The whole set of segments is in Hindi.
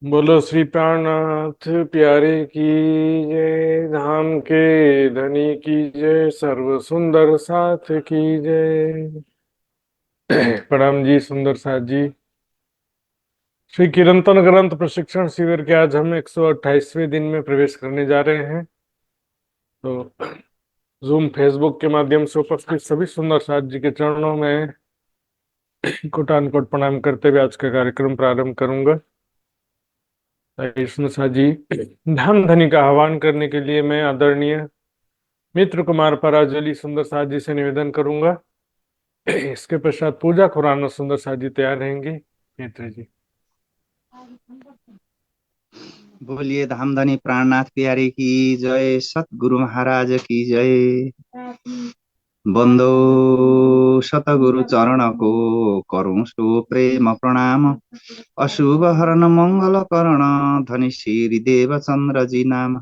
बोलो श्री प्राणनाथ प्यारे की जय। धाम के धनी की जय। सर्व सुंदर साथ की जय। प्रणाम जी सुंदर साथ जी। श्री कीर्तन ग्रंथ प्रशिक्षण शिविर के आज हम 128वें दिन में प्रवेश करने जा रहे हैं। तो जूम फेसबुक के माध्यम से उपस्थित सभी सुंदर साथ जी के चरणों में कोटानुकोट प्रणाम करते हुए आज का कार्यक्रम प्रारंभ करूंगा। विष्णु साथ जी धाम धनी का आह्वान करने के लिए मैं आदरणीय मित्र कुमार पराजली सुंदर साथ जी से निवेदन करूंगा। इसके पश्चात पूजा खुराना सुंदर साथ जी तैयार रहेंगे। मित्र जी। बोलिए धामधनी प्राणनाथ प्यारे की जय। सतगुरु महाराज की जय। बन्दो सतगुरु चरणको करूं सो प्रेम प्रणाम। अशुभ हरण मंगल करण धनी श्री देवचंद्र जी नाम।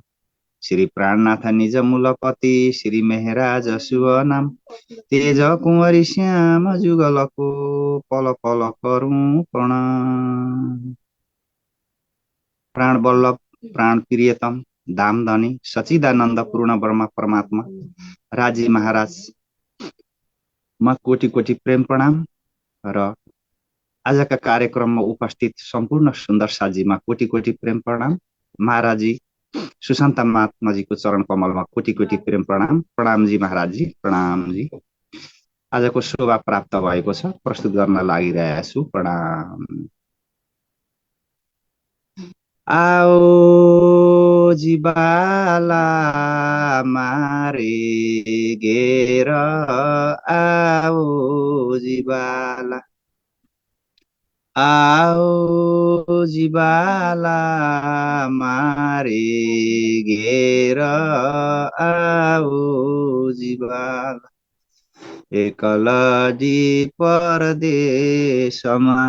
श्री प्राणनाथ निज मूलपति श्री मेहराज शुभ नाम। तेज कुंवरी श्याम जुगलको पल पल करूं प्रणाम। प्राण वल्लभ प्राण प्रियतम धामधनी सचिदानंद पूर्ण ब्रह्म परमात्मा राजी महाराज मा कोटि कोटि प्रेम प्रणाम। र आजका कार्यक्रममा उपस्थित सम्पूर्ण सुन्दर साजीमा कोटि कोटि प्रेम प्रणाम। महाराजी सुशान्त महात्माजीको चरण कमलमा कोटि कोटि प्रेम प्रणाम। प्रणाम जी महाराजी, प्रणाम जी। आजको शोभा प्राप्त भएको छ, प्रस्तुत गर्न लागिरहेको छु। प्रणाम। आओ जिबाला मारे घेर आओ जिबाला। आओ जिबाला मारे घेर आओ जिबाला। एकलडी परदेशमा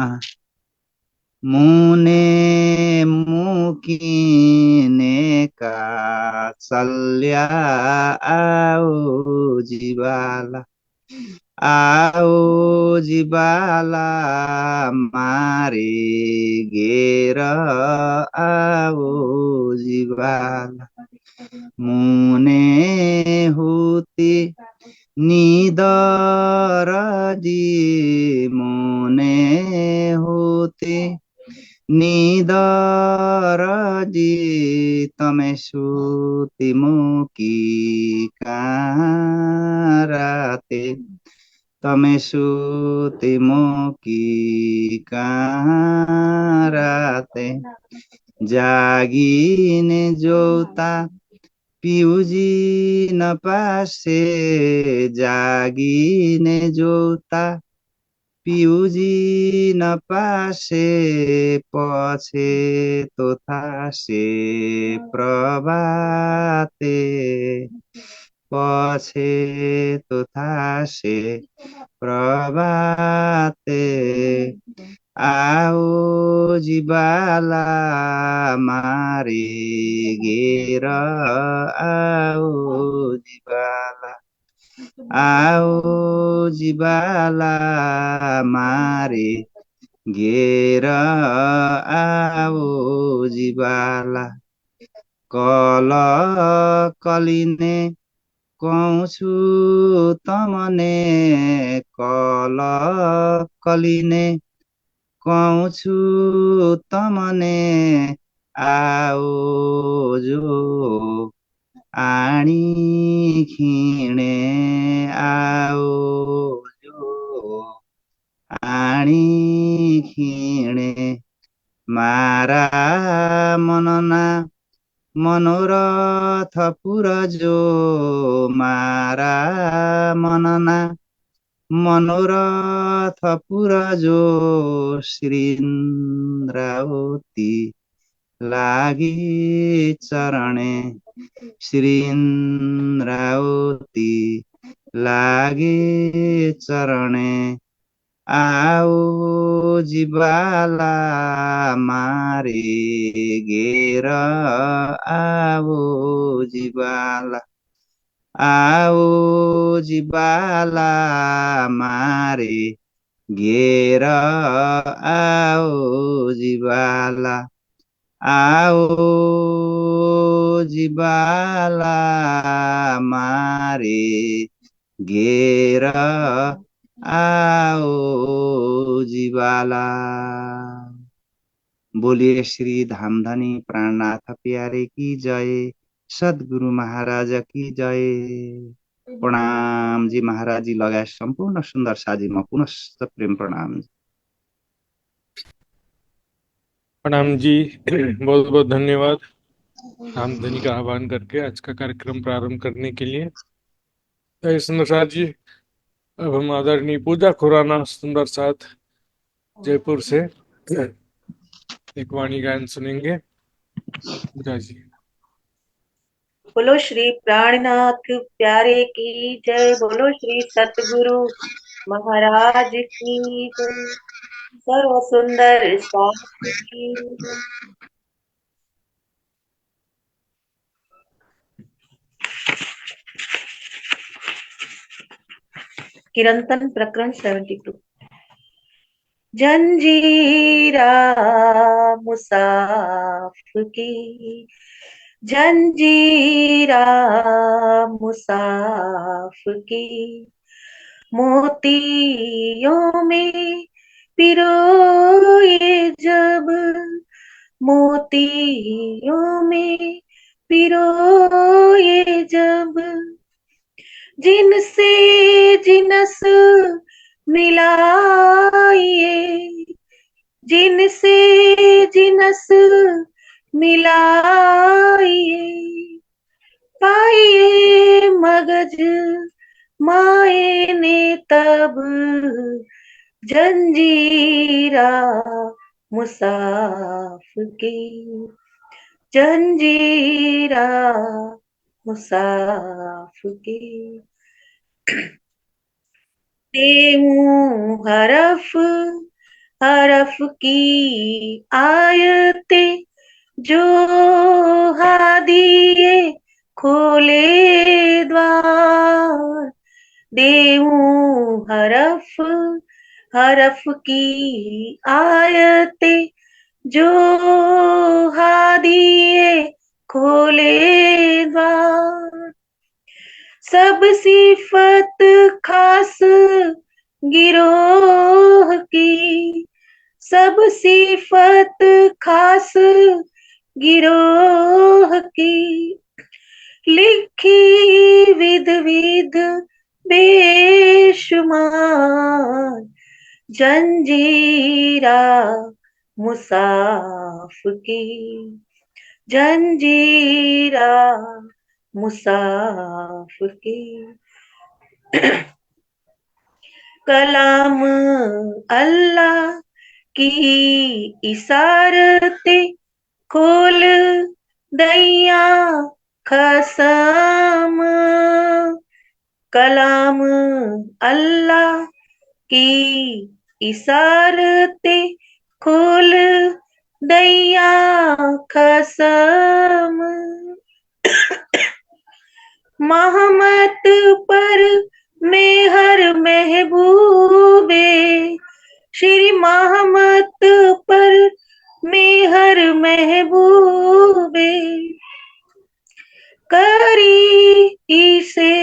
मुने मुकिनेका चल्या आओ जिबाला। आओ जिबाला मारे घेर आओ जिबाला। मुने हुती निदर दी मुने होते निदर दी तमे सुति मुकी काराते। तमे सुति मुकी काराते। जागिने जोता पिउजी नपासे। जागिने जोता पिउजी नपासे। पछे तो थासे प्रभाते। पछे तो थासे प्रभाते। आओ जिबाला मारे घेर आओ जिबाला। आओ जिबाला मारे घेर आओ जिबाला। कल कलिने कौछु तमने। कल कलिने कौछु तमने। आओ जो आणी खिणे आओ जो आणी खिणे। मारा मनना मनोरथ पुरजो। मारा मनना मनोरथ पुरजो। श्री इन्द्रावती लागी चरणे। श्री इन्द्रावती लागी चरणे। आओ जिबाला मारे घेर आओ जिबाला। आओ जिबाला मारे घेर आओ जिबाला। आओ जीवाला मारे घेर आओ जीवाला। बोलिए श्री धामधनी प्राणनाथ प्यारे की जय। सद्गुरु महाराज की जय। प्रणाम जी महाराज जी लगायत सम्पूर्ण सुन्दर साजीमा पुनश्च प्रेम प्रणाम। प्रणाम जी। बहुत बहुत धन्यवाद रामधनी का आह्वान करके आज का कार्यक्रम प्रारंभ करने के लिए। जय सुंदर साथ जी। अब हम आदरणीय पूजा खुराना सुंदर साथ जयपुर से एक वाणी गायन सुनेंगे। पूजा जी। बोलो श्री प्राणनाथ प्यारे की जय। बोलो श्री सतगुरु महाराज की जय। सर्व सुंदर साथ की। कीर्तन प्रकरण 72। जंजीरा मुसाफ की, जंजीरा मुसाफ की, मोतियों में पिरोए जब, मोतियों में पिरोए जब, जिनसे जिनस मिलाइए, जिनसे जिनस मिलाइए, पाइए मगज माए ने तब, जंजीरा मुसाफ की, जंजीरा मुसाफ की। देऊं हरफ हरफ की आयते, जो हादिए खोले द्वार, देऊं हरफ हरफ की आयते, जो हादिए खोले द्वार, सब सिफत खास गिरोह की, सब सिफत खास गिरोह की, लिखी विध विध बेशुमार, जंजीरा मुसाफ की, जंजीरा मुसाफ की। कलाम अल्लाह की इशारते, खोल दैया खसम, कलाम अल्लाह की इशारते, खोल दैया खसम, महमत पर मेहर महबूबे, श्री महमत पर मेहर महबूबे, करी इसे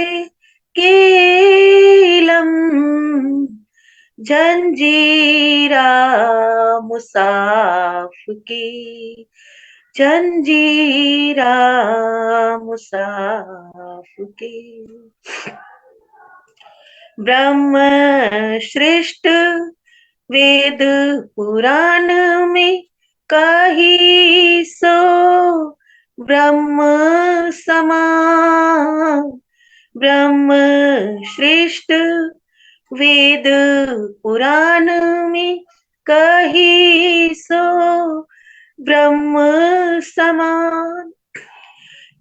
केलम, जंजीरा मुसाफ की, जंजीरा मुसाफ की। ब्रह्म श्रेष्ठ वेद पुराण में कही सो, ब्रह्म समान, ब्रह्म श्रेष्ठ वेद पुराण में कही सो, ब्रह्म समान,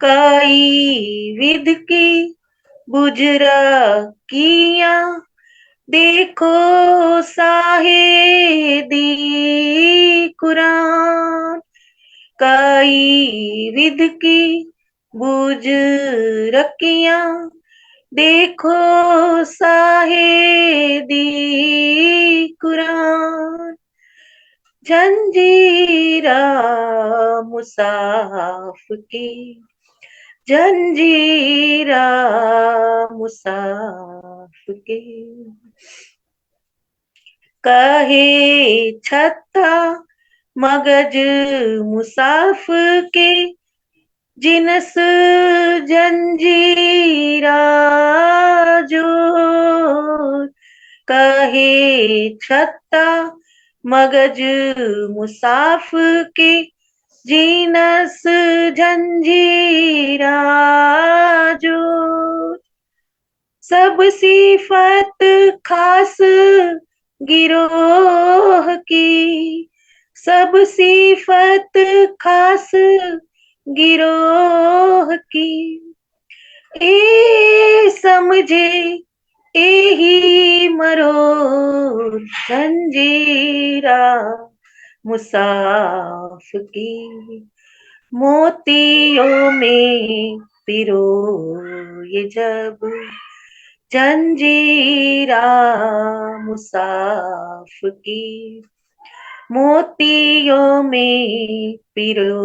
कई विध की बुजरा किया, देखो साहेदी कुरान, कई विध की बुज रखियां, देखो साहेदी कुरान, जंजीरा मुसाफ की, जंजीरा मुसाफ की। कहे छत्ता मगज मुसाफ के, जिनस जंजीरा जोर। कहे छत्ता मगज मुसाफ के, जिनस जंजीरा जोर। सब सिफत खास गिरोह की, सब सिफत खास गिरोह की। ए समझे ए ही मरोर, जंजीरा मुसाफ की। मोतियों में पिरो ये जब, जंजीरा मुसाफ की। मोतियों में पिरो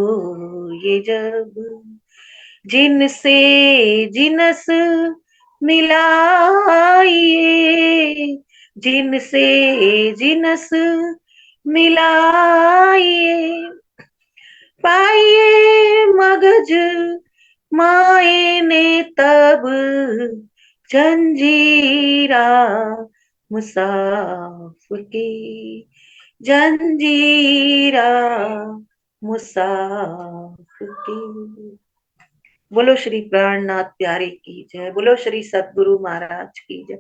ये जब, जिनसे जिनस मिलाइए, जिनसे जिनस मिलाइए। पाइए मगज माए ने तब, जंजीरा मुसाफ की, जंजीरा मुसाफ की। बोलो श्री प्राणनाथ प्यारे की जय, बोलो श्री सतगुरु महाराज की जय,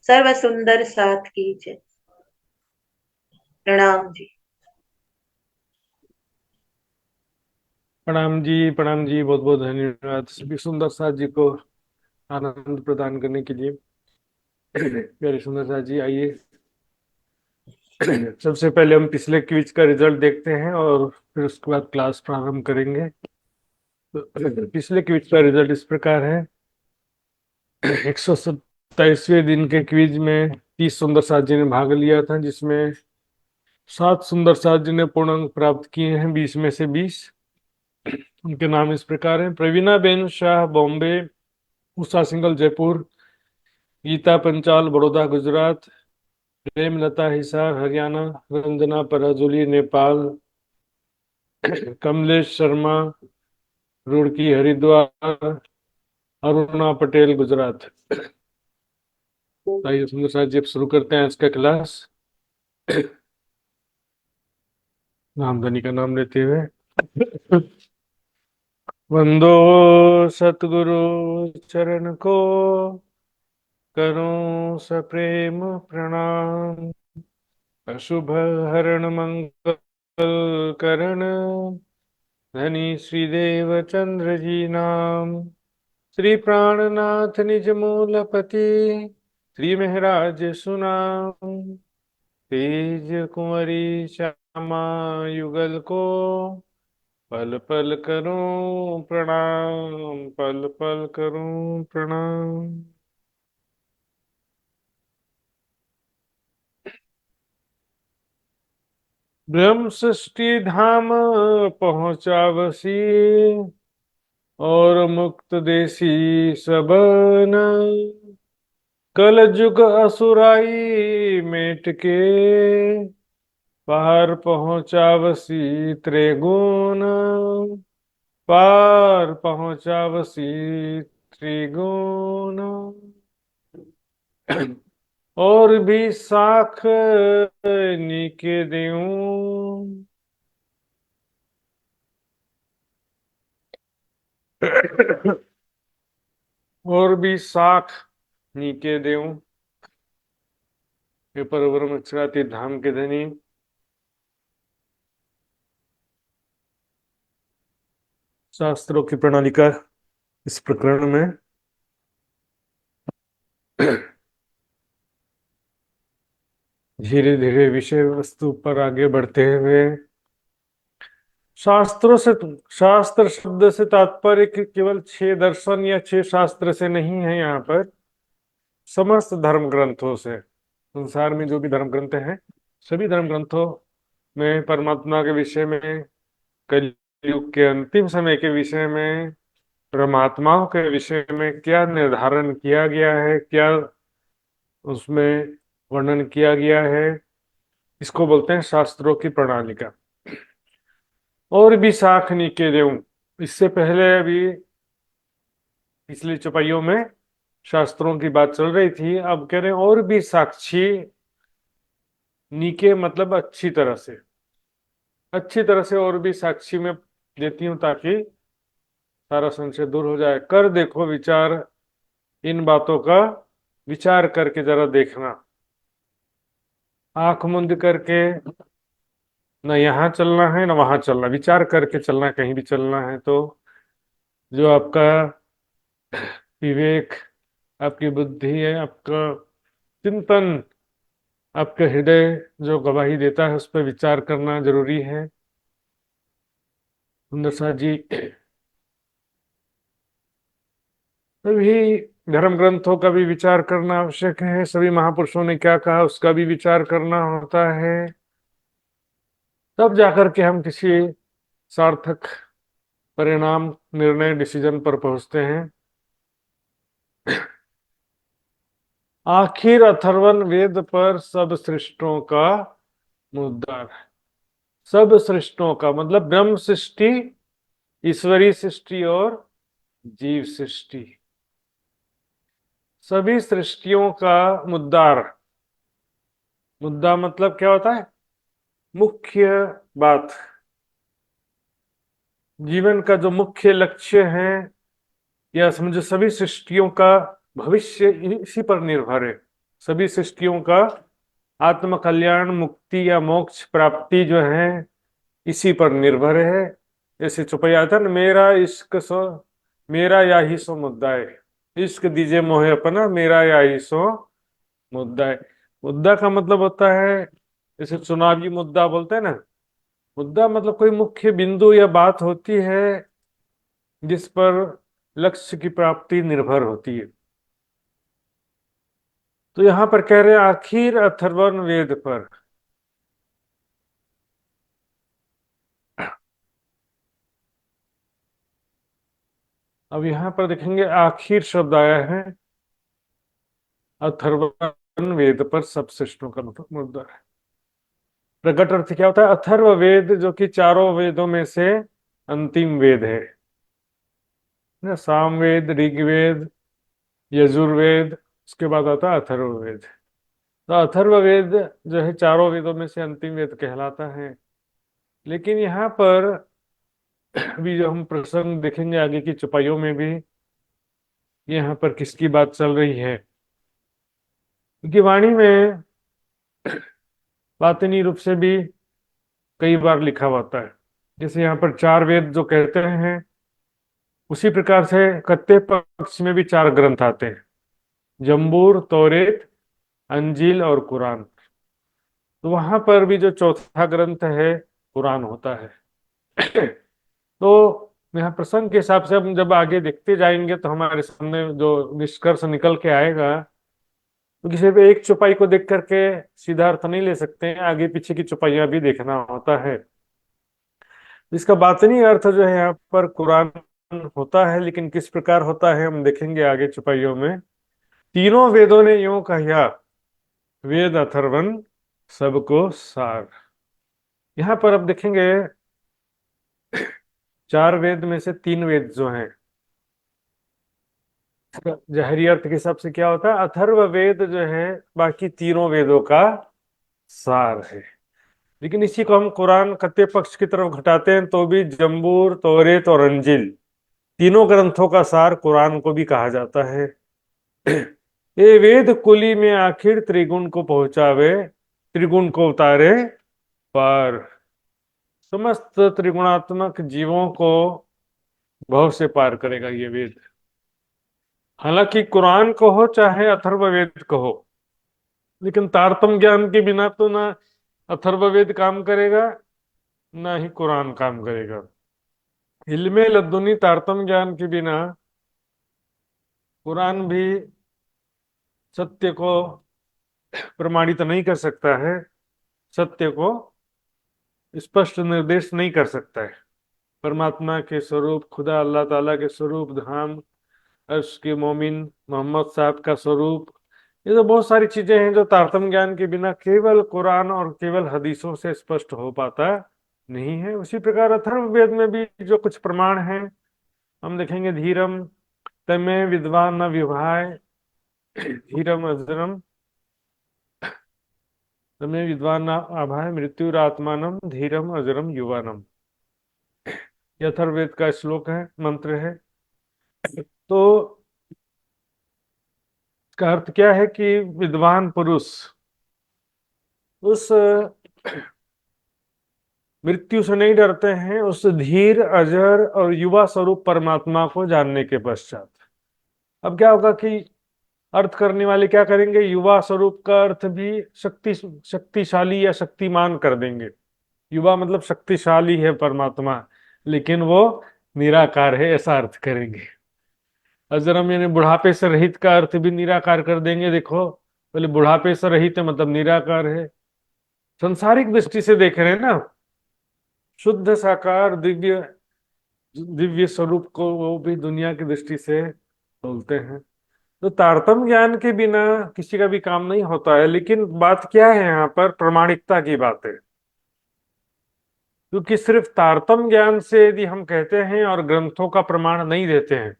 सर्व सुंदर साथ की जय। प्रणाम जी। प्रणाम जी, बहुत बहुत धन्यवाद सभी सुंदर साथ जी को आनंद प्रदान करने के लिए। प्यारे सुंदर साथ जी, आइए सबसे पहले हम पिछले क्विज का रिजल्ट देखते हैं और फिर उसके बाद क्लास प्रारंभ करेंगे। तो पिछले क्विज का रिजल्ट इस प्रकार है। 127वें दिन के क्विज में 30 सुंदर साथ जी ने भाग लिया था, जिसमें 7 सुंदर साथ जी ने पूर्ण अंक प्राप्त किए हैं, 20 में से 20। उनके नाम इस प्रकार हैं: प्रवीणा बेन शाह बॉम्बे, उषा सिंगल जयपुर, गीता पंचाल बड़ौदा गुजरात, प्रेमलता हिसार हरियाणा, रंजना पराजुली नेपाल, कमलेश शर्मा रुड़की हरिद्वार, अरुणा पटेल गुजरात। आइए सुंदर साथ जी, अब शुरू करते हैं आज का क्लास। नामधनी का नाम लेते हुए वंदो सतगुरु चरण को, करूं सप्रेम प्रणाम। अशुभ हरण मंगल करण, धनी श्रीदेव चंद्र जी नाम। श्री प्राणनाथ निज मूलपति, श्री महराज सुनाम। तेज कुंवरी श्यामा युगल को, पल पल करूं प्रणाम, पल पल करूं प्रणाम। ब्रह्म सृष्टि धाम पहुँचा बसी, और मुक्त देसी सबन। कल जुग असुराई मेट के, पार पहुँचा बसी त्रिगुण। पार पहुँचा बसी त्रिगुण। और भी साख नीके देऊं, और भी साख नीके देऊं। हे परब्रह्म अक्षरातीत धाम के धनी, शास्त्रों की प्रणाली का इस प्रकरण में धीरे धीरे विषय वस्तु पर आगे बढ़ते हुए, शास्त्रों से, शास्त्र शब्द से तात्पर्य केवल 6 दर्शन या 6 शास्त्र से नहीं है। यहाँ पर समस्त धर्म ग्रंथों से, संसार में जो भी धर्म ग्रंथ हैं, सभी धर्म ग्रंथों में, परमात्मा के विषय में, कलयुग के अंतिम समय के विषय में, परमात्माओं के विषय में क्या निर्धारण किया गया है, क्या उसमें वर्णन किया गया है, इसको बोलते हैं शास्त्रों की प्रणालिका। और भी साख निके देऊं, इससे पहले अभी पिछली चौपाइयों में शास्त्रों की बात चल रही थी, अब कह रहे हैं और भी साक्षी नीके, मतलब अच्छी तरह से और भी साक्षी में देती हूं, ताकि सारा संशय दूर हो जाए। कर देखो विचार, इन बातों का विचार करके जरा देखना, आंख मुंद करके न यहाँ चलना है न वहां चलना, विचार करके चलना, कहीं भी चलना है तो जो आपका विवेक, आपकी बुद्धि है, आपका चिंतन, आपका हृदय जो गवाही देता है, उस पर विचार करना जरूरी है। सुंदर सा जी सभी धर्म ग्रंथों का भी विचार करना आवश्यक है, सभी महापुरुषों ने क्या कहा उसका भी विचार करना होता है, तब जाकर के हम किसी सार्थक परिणाम, निर्णय, डिसीजन पर पहुंचते हैं। आखिर अथर्वण वेद पर सब सृष्टों का मुद्दा है। सब सृष्टों का मतलब ब्रह्म सृष्टि, ईश्वरीय सृष्टि और जीव सृष्टि, सभी सृष्टियों का मुद्दार। मुद्दा मतलब क्या होता है? मुख्य बात, जीवन का जो मुख्य लक्ष्य है, या समझो सभी सृष्टियों का भविष्य इसी पर निर्भर है। सभी सृष्टियों का आत्म कल्याण, मुक्ति या मोक्ष प्राप्ति जो है इसी पर निर्भर है। जैसे चौपाई आता है ना, मेरा इश्क सो मेरा या ही सो मुद्दा है, इश्क दीजिए मोहे अपना, मेरा या ही सो मुद्दा है। मुद्दा का मतलब होता है, जैसे चुनावी मुद्दा बोलते हैं ना, मुद्दा मतलब कोई मुख्य बिंदु या बात होती है जिस पर लक्ष्य की प्राप्ति निर्भर होती है। तो यहां पर कह रहे हैं आखिर अथर्वण वेद पर। अब यहां पर देखेंगे आखिर शब्द आया है, अथर्वण वेद पर सब सृष्टों का मतलब मुद्दा है। प्रकट अर्थ क्या होता है? अथर्व वेद जो कि चारों वेदों में से अंतिम वेद है ना, सामवेद, ऋग्वेद, यजुर्वेद, उसके बाद आता है अथर्ववेद। तो अथर्ववेद जो है चारों वेदों में से अंतिम वेद कहलाता है। लेकिन यहाँ पर अभी जो हम प्रसंग देखेंगे आगे की चौपाइयों में भी, यहाँ पर किसकी बात चल रही है? क्योंकि वाणी में बातिनी रूप से भी कई बार लिखा होता है। जैसे यहाँ पर चार वेद जो कहते हैं, उसी प्रकार से कत्ते पक्ष में भी चार ग्रंथ आते हैं, जम्बूर, तौरेत, अंजील और कुरान। तो वहां पर भी जो चौथा ग्रंथ है कुरान होता है। तो यहाँ प्रसंग के हिसाब से हम जब आगे देखते जाएंगे तो हमारे सामने जो निष्कर्ष निकल के आएगा, क्योंकि सिर्फ एक चौपाई को देख करके सीधा अर्थ नहीं ले सकते हैं, आगे पीछे की चौपाइयां भी देखना होता है। इसका बातनी अर्थ जो है यहाँ पर कुरान होता है, लेकिन किस प्रकार होता है हम देखेंगे आगे चौपाइयों में। तीनों वेदों ने यूं कहा, वेद अथर्वण सबको सार। यहाँ पर अब देखेंगे चार वेद में से तीन वेद जो हैं, जहरी अर्थ के हिसाब से क्या होता है? अथर्व वेद जो है बाकी तीनों वेदों का सार है। लेकिन इसी को हम कुरान कत्ते पक्ष की तरफ घटाते हैं तो भी जम्बूर, तौरेत और अंजिल, तीनों ग्रंथों का सार कुरान को भी कहा जाता है। ये वेद कुली में आखिर त्रिगुण को पहुंचावे, त्रिगुण को उतारे पार। समस्त त्रिगुणात्मक जीवों को भव से पार करेगा ये वेद। हालांकि कुरान कहो चाहे अथर्ववेद कहो, लेकिन तारतम ज्ञान के बिना तो ना अथर्ववेद काम करेगा ना ही कुरान काम करेगा। इल्मे लद्दुनी तारतम ज्ञान के बिना कुरान भी सत्य को प्रमाणित नहीं कर सकता है, सत्य को स्पष्ट निर्देश नहीं कर सकता है। परमात्मा के स्वरूप, खुदा अल्लाह ताला के स्वरूप, धाम, अर्श के मोमिन, मोहम्मद साहब का स्वरूप, ये तो बहुत सारी चीजें हैं जो तारतम्य ज्ञान के बिना केवल कुरान और केवल हदीसों से स्पष्ट हो पाता नहीं है। उसी प्रकार अथर्ववेद में भी जो कुछ प्रमाण हैं हम देखेंगे। धीरम तमे विद्वान न विभाय, धीरम अजरम तमे विद्वान न अभाय, मृत्युरात्मानम धीरम अजरम युवानम, ये अथर्ववेद का श्लोक है, मंत्र है। तो इसका अर्थ क्या है कि विद्वान पुरुष उस मृत्यु से नहीं डरते हैं, उस धीर अजर और युवा स्वरूप परमात्मा को जानने के पश्चात। अब क्या होगा कि अर्थ करने वाले क्या करेंगे, युवा स्वरूप का अर्थ भी शक्तिशाली या शक्तिमान कर देंगे। युवा मतलब शक्तिशाली है परमात्मा, लेकिन वो निराकार है, ऐसा अर्थ करेंगे। अजरम यानी बुढ़ापे से रहित का अर्थ भी निराकार कर देंगे। देखो, बोले बुढ़ापे से रहित है मतलब निराकार है। संसारिक दृष्टि से देख रहे हैं ना, शुद्ध साकार दिव्य दिव्य स्वरूप को वो भी दुनिया की दृष्टि से बोलते हैं। तो तारतम्य ज्ञान के बिना किसी का भी काम नहीं होता है। लेकिन बात क्या है, यहाँ पर प्रामाणिकता की बात है। क्योंकि सिर्फ तारतम्य ज्ञान से यदि हम कहते हैं और ग्रंथों का प्रमाण नहीं देते हैं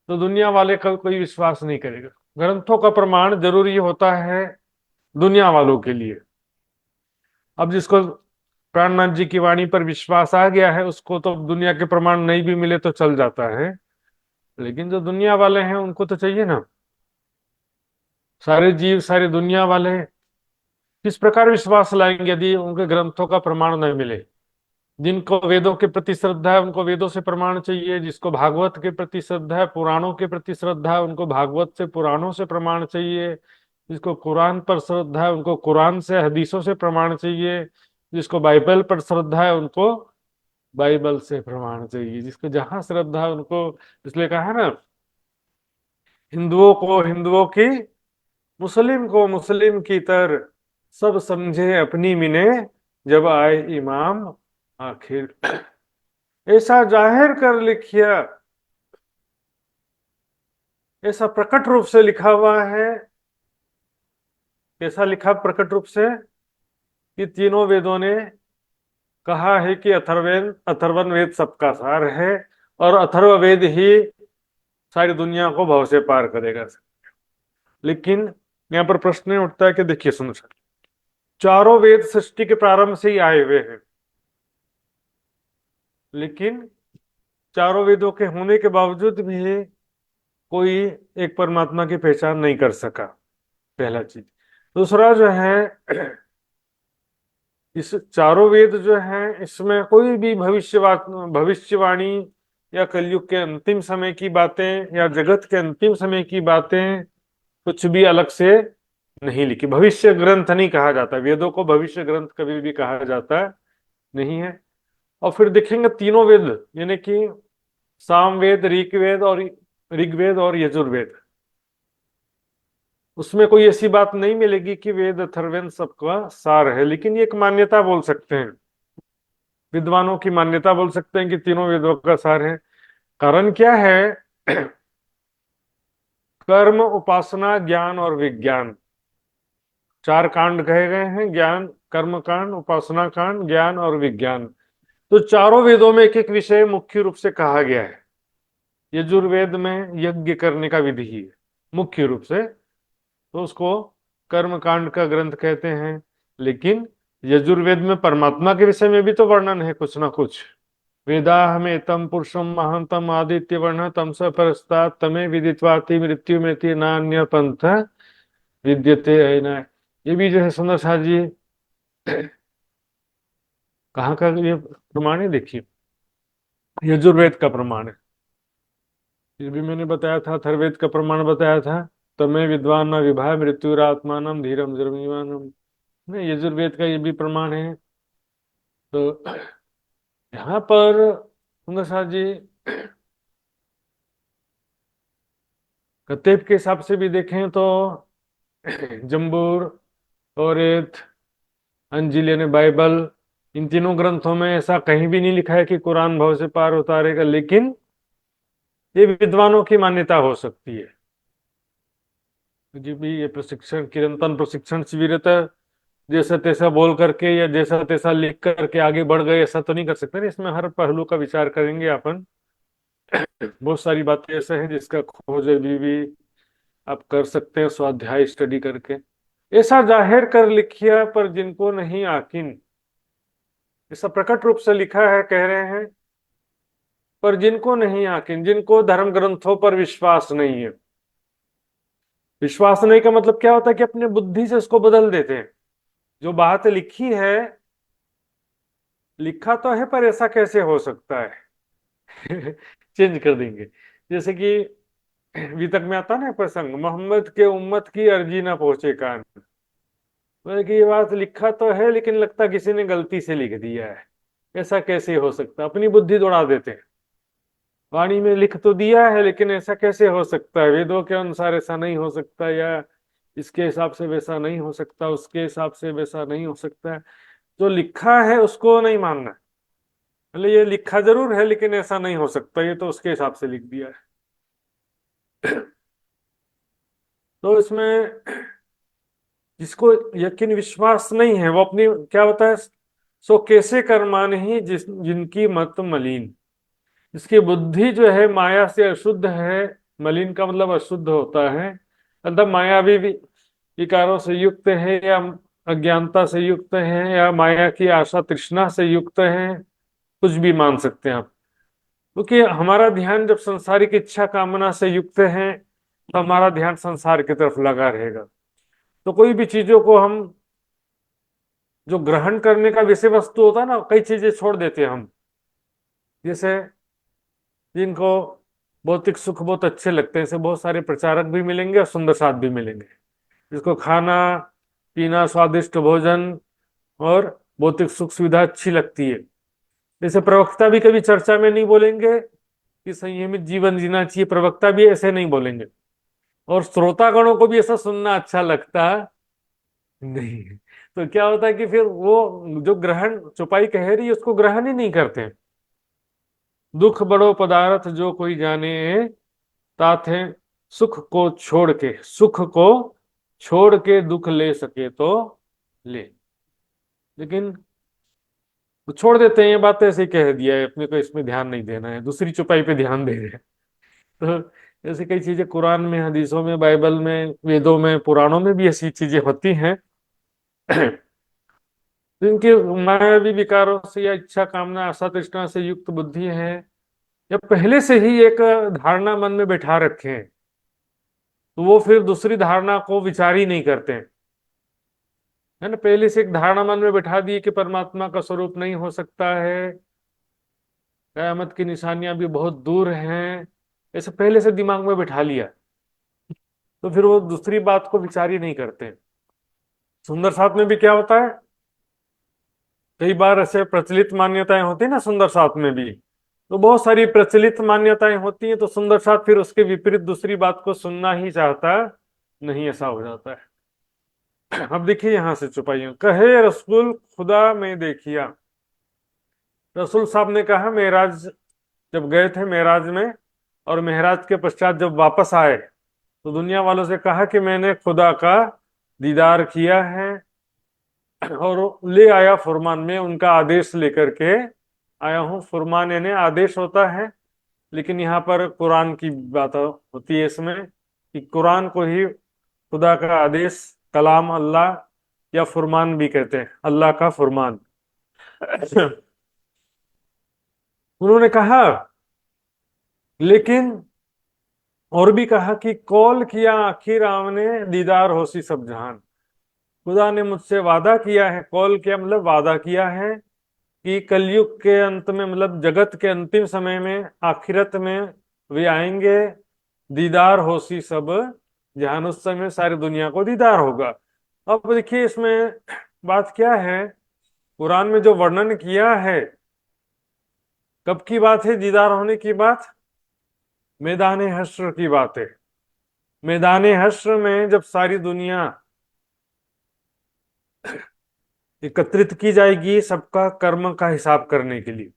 तो दुनिया वाले का कोई विश्वास नहीं करेगा। ग्रंथों का प्रमाण जरूरी होता है दुनिया वालों के लिए। अब जिसको प्राणनाथ जी की वाणी पर विश्वास आ गया है उसको तो दुनिया के प्रमाण नहीं भी मिले तो चल जाता है। लेकिन जो दुनिया वाले हैं उनको तो चाहिए ना। सारे जीव, सारी दुनिया वाले किस प्रकार विश्वास लाएंगे यदि उनके ग्रंथों का प्रमाण नहीं मिले। जिनको वेदों के प्रति श्रद्धा है उनको वेदों से प्रमाण चाहिए, जिसको भागवत के प्रति श्रद्धा है, पुराणों के प्रति श्रद्धा है, उनको भागवत से, पुराणों से प्रमाण चाहिए। जिसको कुरान पर श्रद्धा है उनको कुरान से, हदीसों से प्रमाण चाहिए। जिसको बाइबल पर श्रद्धा है उनको बाइबल से प्रमाण चाहिए। जिसको जहां श्रद्धा है उनको, इसलिए कहा है ना, हिंदुओं को हिंदुओं की, मुस्लिम को मुस्लिम की तर, सब समझे अपनी मिने, जब आए इमाम आखिर। ऐसा जाहिर कर लिखिया, ऐसा प्रकट रूप से लिखा हुआ है। कैसा लिखा प्रकट रूप से, कि तीनों वेदों ने कहा है कि अथर्वण वेद सबका सार है और अथर्ववेद ही सारी दुनिया को भव से पार करेगा। लेकिन यहाँ पर प्रश्न उठता है कि देखिए सुनो सर, चारों वेद सृष्टि के प्रारंभ से ही आए हुए हैं, लेकिन चारों वेदों के होने के बावजूद भी कोई एक परमात्मा की पहचान नहीं कर सका, पहला चीज। दूसरा जो है, इस चारों वेद जो है इसमें कोई भी भविष्यवाणी या कलयुग के अंतिम समय की बातें या जगत के अंतिम समय की बातें कुछ भी अलग से नहीं लिखी। भविष्य ग्रंथ नहीं कहा जाता, वेदों को भविष्य ग्रंथ कभी भी कहा जाता नहीं है। और फिर देखेंगे तीनों वेद, यानी कि सामवेद, ऋग्वेद और यजुर्वेद, उसमें कोई ऐसी बात नहीं मिलेगी कि वेद अथर्ववेद सबका सार है। लेकिन ये एक मान्यता बोल सकते हैं, विद्वानों की मान्यता बोल सकते हैं कि तीनों वेदों का सार है। कारण क्या है, कर्म, उपासना, ज्ञान और विज्ञान, चार कांड कहे गए हैं। ज्ञान, कर्म कांड, उपासना कांड, ज्ञान और विज्ञान। तो चारों वेदों में एक एक विषय मुख्य रूप से कहा गया है। यजुर्वेद में यज्ञ करने का विधि है मुख्य रूप से, तो उसको कर्म कांड का ग्रंथ कहते हैं। लेकिन यजुर्वेद में परमात्मा के विषय में भी तो वर्णन है कुछ ना कुछ। वेदाहमे तम पुरुषम महांतम आदित्य वर्ण तम स परस्तात् तमे विदित्वाति मृत्यु में नान्य पंथ विद्यते अयना। ये भी जो है सुंदर शाह जी कहाँ का ये प्रमाण है, देखिए यजुर्वेद का प्रमाण है। ये भी मैंने बताया था, अथर्ववेद का प्रमाण बताया था, तमे विद्वान न विभाय मृत्युरात्मानम धीरम जर्मीमानम, नहीं यजुर्वेद का ये भी प्रमाण है। तो यहाँ पर सुंदर शाह जी कतेब के हिसाब से भी देखें तो जम्बूर, तौरेत, अंजील यानी बाइबल, इन तीनों ग्रंथों में ऐसा कहीं भी नहीं लिखा है कि कुरान भव से पार उतारेगा, लेकिन ये विद्वानों की मान्यता हो सकती है। जी भी ये प्रशिक्षण चिरंतन प्रशिक्षण शिविर था, जैसा तैसा बोल करके या जैसा तैसा लिख करके आगे बढ़ गए, ऐसा तो नहीं कर सकते ना। इसमें हर पहलू का विचार करेंगे अपन। बहुत सारी बातें ऐसे हैं जिसका खोज अभी भी आप कर सकते हैं स्वाध्याय स्टडी करके। ऐसा जाहिर कर लिखिया पर जिनको नहीं आकिन, ऐसा प्रकट रूप से लिखा है, कह रहे हैं, पर जिनको नहीं आकिन, जिनको धर्म ग्रंथों पर विश्वास नहीं है। विश्वास नहीं का मतलब क्या होता है कि अपने बुद्धि से उसको बदल देते हैं। जो बात लिखी है, लिखा तो है पर ऐसा कैसे हो सकता है। चेंज कर देंगे। जैसे कि वितक में आता ना प्रसंग, मोहम्मद के उम्मत की अर्जी ना पहुंचे कान। मतलब कि ये बात लिखा तो है लेकिन लगता किसी ने गलती से लिख दिया है। ऐसा कैसे हो सकता, अपनी बुद्धि दौड़ा देते हैं। वाणी में लिख तो दिया है लेकिन ऐसा कैसे हो सकता है, वेदों के अनुसार ऐसा नहीं हो सकता, या इसके हिसाब से वैसा नहीं हो सकता, उसके हिसाब से वैसा नहीं हो सकता है। जो लिखा है उसको नहीं मानना। मतलब ये लिखा जरूर है लेकिन ऐसा नहीं हो सकता, ये तो उसके हिसाब से लिख दिया है। तो इसमें जिसको यकीन विश्वास नहीं है वो अपनी क्या होता है, सो कैसे कर्मान ही जिनकी मत मलिन। इसकी बुद्धि जो है माया से अशुद्ध है। मलिन का मतलब अशुद्ध होता है, मतलब मायावी विकारों से युक्त है, या अज्ञानता से युक्त है, या माया की आशा तृष्णा से युक्त है। कुछ भी मान सकते हैं आप। क्योंकि हमारा ध्यान जब संसारिक इच्छा कामना से युक्त है तो हमारा ध्यान संसार की तरफ लगा रहेगा। तो कोई भी चीजों को हम जो ग्रहण करने का विषय वस्तु होता है ना, कई चीजें छोड़ देते हैं हम। जैसे जिनको भौतिक सुख बहुत अच्छे लगते हैं, ऐसे बहुत सारे प्रचारक भी मिलेंगे और सुंदर साथ भी मिलेंगे। जिसको खाना पीना स्वादिष्ट भोजन और भौतिक सुख सुविधा अच्छी लगती है। जैसे प्रवक्ता भी कभी चर्चा में नहीं बोलेंगे कि संयमित जीवन जीना चाहिए, प्रवक्ता भी ऐसे नहीं बोलेंगे। और श्रोतागणों को भी ऐसा सुनना अच्छा लगता नहीं है। तो क्या होता है कि फिर वो जो ग्रहण चौपाई कह रही है उसको ग्रहण ही नहीं करते हैं। दुख बड़ो पदार्थ जो कोई जाने, तात है सुख को छोड़ के, सुख को छोड़ के दुख ले सके तो ले। लेकिन वो छोड़ देते हैं, ये बात ऐसे ही कह दिया है, अपने को इसमें ध्यान नहीं देना है, दूसरी चौपाई पे ध्यान दे रहे हैं। तो ऐसे कई चीजें कुरान में, हदीसों में, बाइबल में, वेदों में, पुराणों में भी ऐसी चीजें होती हैं। जिनके मायावी विकारों से या इच्छा कामना आशा तृष्णा से युक्त बुद्धि है, या पहले से ही एक धारणा मन में बैठा रखे हैं, तो वो फिर दूसरी धारणा को विचार ही नहीं करते हैं। है ना, पहले से एक धारणा मन में बैठा दी कि परमात्मा का स्वरूप नहीं हो सकता है, कयामत की निशानियां भी बहुत दूर हैं, ऐसे पहले से दिमाग में बैठा लिया। तो फिर वो दूसरी बात को विचार ही नहीं करते। सुंदर साथ में भी क्या होता है, कई बार ऐसे प्रचलित मान्यताएं होती है ना सुंदर साथ में भी। तो बहुत सारी प्रचलित मान्यताएं होती हैं, तो सुंदर साथ फिर उसके विपरीत दूसरी बात को सुनना ही चाहता नहीं, ऐसा हो जाता है। अब देखिए यहां से चुपाइयों, कहे रसूल खुदा में देखिया। रसूल साहब ने कहा मेराज जब गए थे मेराज में, और मेहराज के पश्चात जब वापस आए तो दुनिया वालों से कहा कि मैंने खुदा का दीदार किया है, और ले आया फुरमान में, उनका आदेश लेकर के आया हूँ। फुरमान यानी आदेश होता है, लेकिन यहाँ पर कुरान की बात होती है इसमें, कि कुरान को ही खुदा का आदेश, कलाम अल्लाह या फुरमान भी कहते हैं, अल्लाह का फुरमान। उन्होंने कहा, लेकिन और भी कहा कि कौल किया आखिर आमने दीदार होसी सब जहान। खुदा ने मुझसे वादा किया है, कौल किया मतलब वादा किया है, कि कलयुग के अंत में, मतलब जगत के अंतिम समय में, आखिरत में वे आएंगे, दीदार होसी सब जहान, उस समय सारी दुनिया को दीदार होगा। अब देखिए इसमें बात क्या है, कुरान में जो वर्णन किया है, कब की बात है दीदार होने की बात, मैदान हश्र की बात है। मैदान हश्र में जब सारी दुनिया एकत्रित की जाएगी सबका कर्म का हिसाब करने के लिए।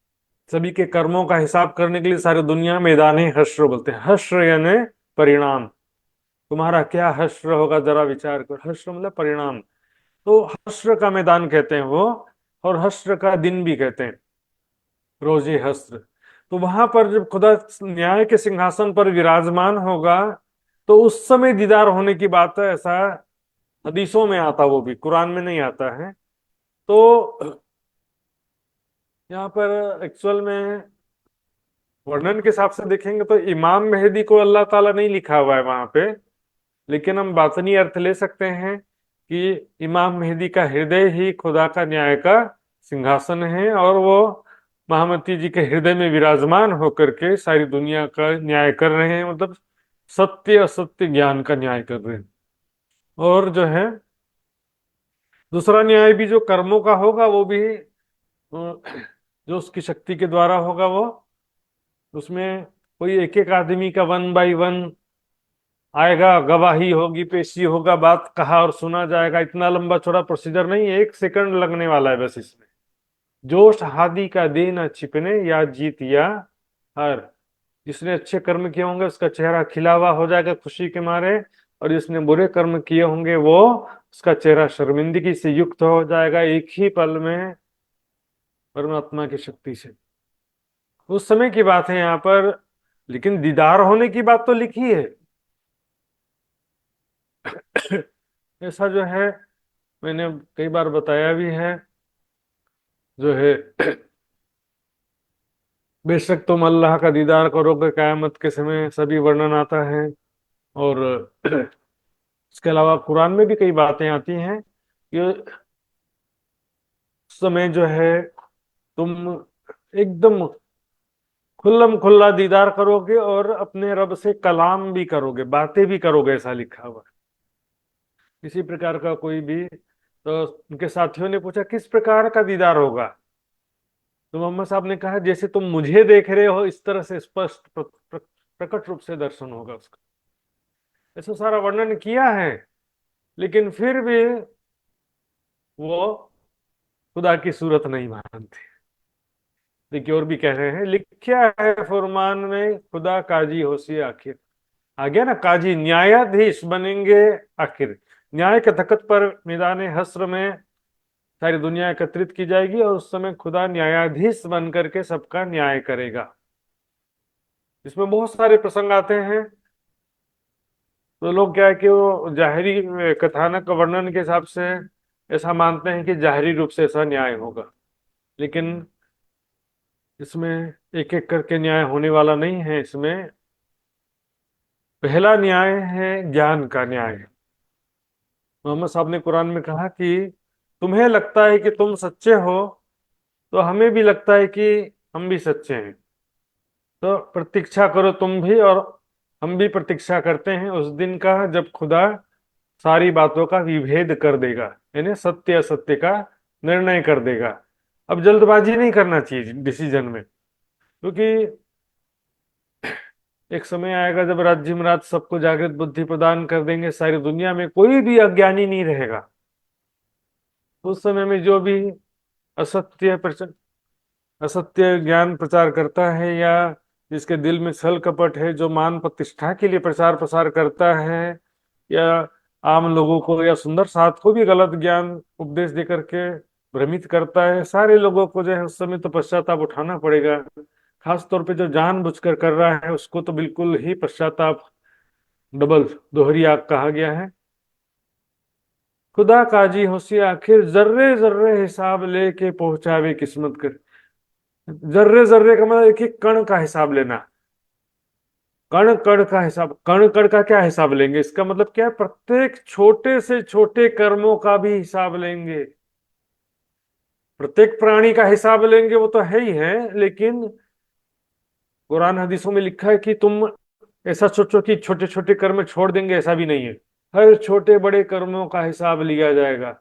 सभी के कर्मों का हिसाब करने के लिए सारी दुनिया मैदान हश्र बोलते हैं। हश्र यानी परिणाम। तुम्हारा क्या हश्र होगा जरा विचार करो। हश्र मतलब परिणाम। तो हश्र का मैदान कहते हैं वो, और हश्र का दिन भी कहते हैं, रोजे हश्र। तो वहां पर जब खुदा न्याय के सिंहासन पर विराजमान होगा तो उस समय दीदार होने की बात है, ऐसा हदीसों में आता, वो भी कुरान में नहीं आता है। तो यहाँ पर एक्चुअल में वर्णन के हिसाब से देखेंगे तो इमाम मेहदी को अल्लाह ताला नहीं लिखा हुआ है वहां पे, लेकिन हम बातनी अर्थ ले सकते हैं कि इमाम मेहदी का हृदय ही खुदा का न्याय का सिंहासन है, और वो महामती जी के हृदय में विराजमान होकर के सारी दुनिया का न्याय कर रहे हैं, मतलब सत्य असत्य ज्ञान का न्याय कर रहे हैं। और जो है दूसरा न्याय भी जो कर्मों का होगा वो भी जो उसकी शक्ति के द्वारा होगा, वो उसमें कोई एक एक आदमी का 1 बाय 1 आएगा, गवाही होगी, पेशी होगा, बात कहा और सुना जाएगा। इतना लंबा चौड़ा प्रोसीजर नहीं है, 1 सेकंड लगने वाला है बस इसमें। जोश हादी का दे न छिपने, या जीत या हार। जिसने अच्छे कर्म किए होंगे उसका चेहरा खिला हुआ हो जाएगा खुशी के मारे, और जिसने बुरे कर्म किए होंगे वो उसका चेहरा शर्मिंदगी से युक्त हो जाएगा एक ही पल में परमात्मा की शक्ति से। उस समय की बात है यहाँ पर, लेकिन दीदार होने की बात तो लिखी है। ऐसा जो है मैंने कई बार बताया भी है, जो है बेशक तुम अल्लाह का दीदार करोगे कयामत के समय, सभी वर्णन आता है। और इसके अलावा कुरान में भी कई बातें आती हैं कि उस समय जो है तुम एकदम खुल्लम खुल्ला दीदार करोगे और अपने रब से कलाम भी करोगे, बातें भी करोगे, ऐसा लिखा हुआ है। किसी प्रकार का कोई भी, तो उनके साथियों ने पूछा किस प्रकार का दीदार होगा, तो मोहम्मद साहब ने कहा जैसे तुम मुझे देख रहे हो इस तरह से स्पष्ट प्रकट रूप से दर्शन होगा उसका। ऐसा सारा वर्णन किया है, लेकिन फिर भी वो खुदा की सूरत नहीं मानते। देखिए और भी कह रहे हैं, लिखा है फुरमान में खुदा काजी होशी आखिर। आ गया ना, काजी न्यायाधीश बनेंगे आखिर। न्याय के तख्त पर मैदान हश्र में सारी दुनिया एकत्रित की जाएगी, और उस समय खुदा न्यायाधीश बन करके सबका न्याय करेगा। इसमें बहुत सारे प्रसंग आते हैं। तो लोग क्या है कि वो जाहिरी कथानक वर्णन के हिसाब से ऐसा मानते हैं कि जाहिरी रूप से ऐसा न्याय होगा, लेकिन इसमें एक एक करके न्याय होने वाला नहीं है। इसमें पहला न्याय है ज्ञान का न्याय। मोहम्मद साहब ने कुरान में कहा कि तुम्हें लगता है कि तुम सच्चे हो, तो हमें भी लगता है कि हम भी सच्चे हैं, तो प्रतीक्षा करो तुम भी, और हम भी प्रतीक्षा करते हैं उस दिन का जब खुदा सारी बातों का विभेद कर देगा, यानी सत्य असत्य का निर्णय कर देगा। अब जल्दबाजी नहीं करना चाहिए डिसीजन में, क्योंकि एक समय आएगा जब राज्य महाराज सबको जागृत बुद्धि प्रदान कर देंगे, सारी दुनिया में कोई भी अज्ञानी नहीं रहेगा। उस समय में जो भी असत्य असत्य ज्ञान प्रचार करता है, या जिसके दिल में छल कपट है, जो मान प्रतिष्ठा के लिए प्रचार प्रसार करता है, या आम लोगों को या सुंदर साथ को भी गलत ज्ञान उपदेश दे करके भ्रमित करता है, सारे लोगों को जो है उस समय तो पश्चाताप उठाना पड़ेगा। खास तौर पे जो जानबूझकर कर रहा है उसको तो बिल्कुल ही पश्चाताप, डबल दोहरी आग कहा गया है। खुदा काजी होशी आखिर जर्रे जर्रे हिसाब लेके पहुंचावे किस्मत कर। जर्रे जर्रे का मतलब एक एक कण का हिसाब लेना। कण कण का हिसाब, कण कण का क्या हिसाब लेंगे, इसका मतलब क्या है, प्रत्येक छोटे से छोटे कर्मों का भी हिसाब लेंगे। प्रत्येक प्राणी का हिसाब लेंगे वो तो है ही है, लेकिन कुरान हदीसों में लिखा है कि तुम ऐसा सोचो कि छोटे छोटे कर्म छोड़ देंगे, ऐसा भी नहीं है। हर छोटे बड़े कर्मों का हिसाब लिया जाएगा।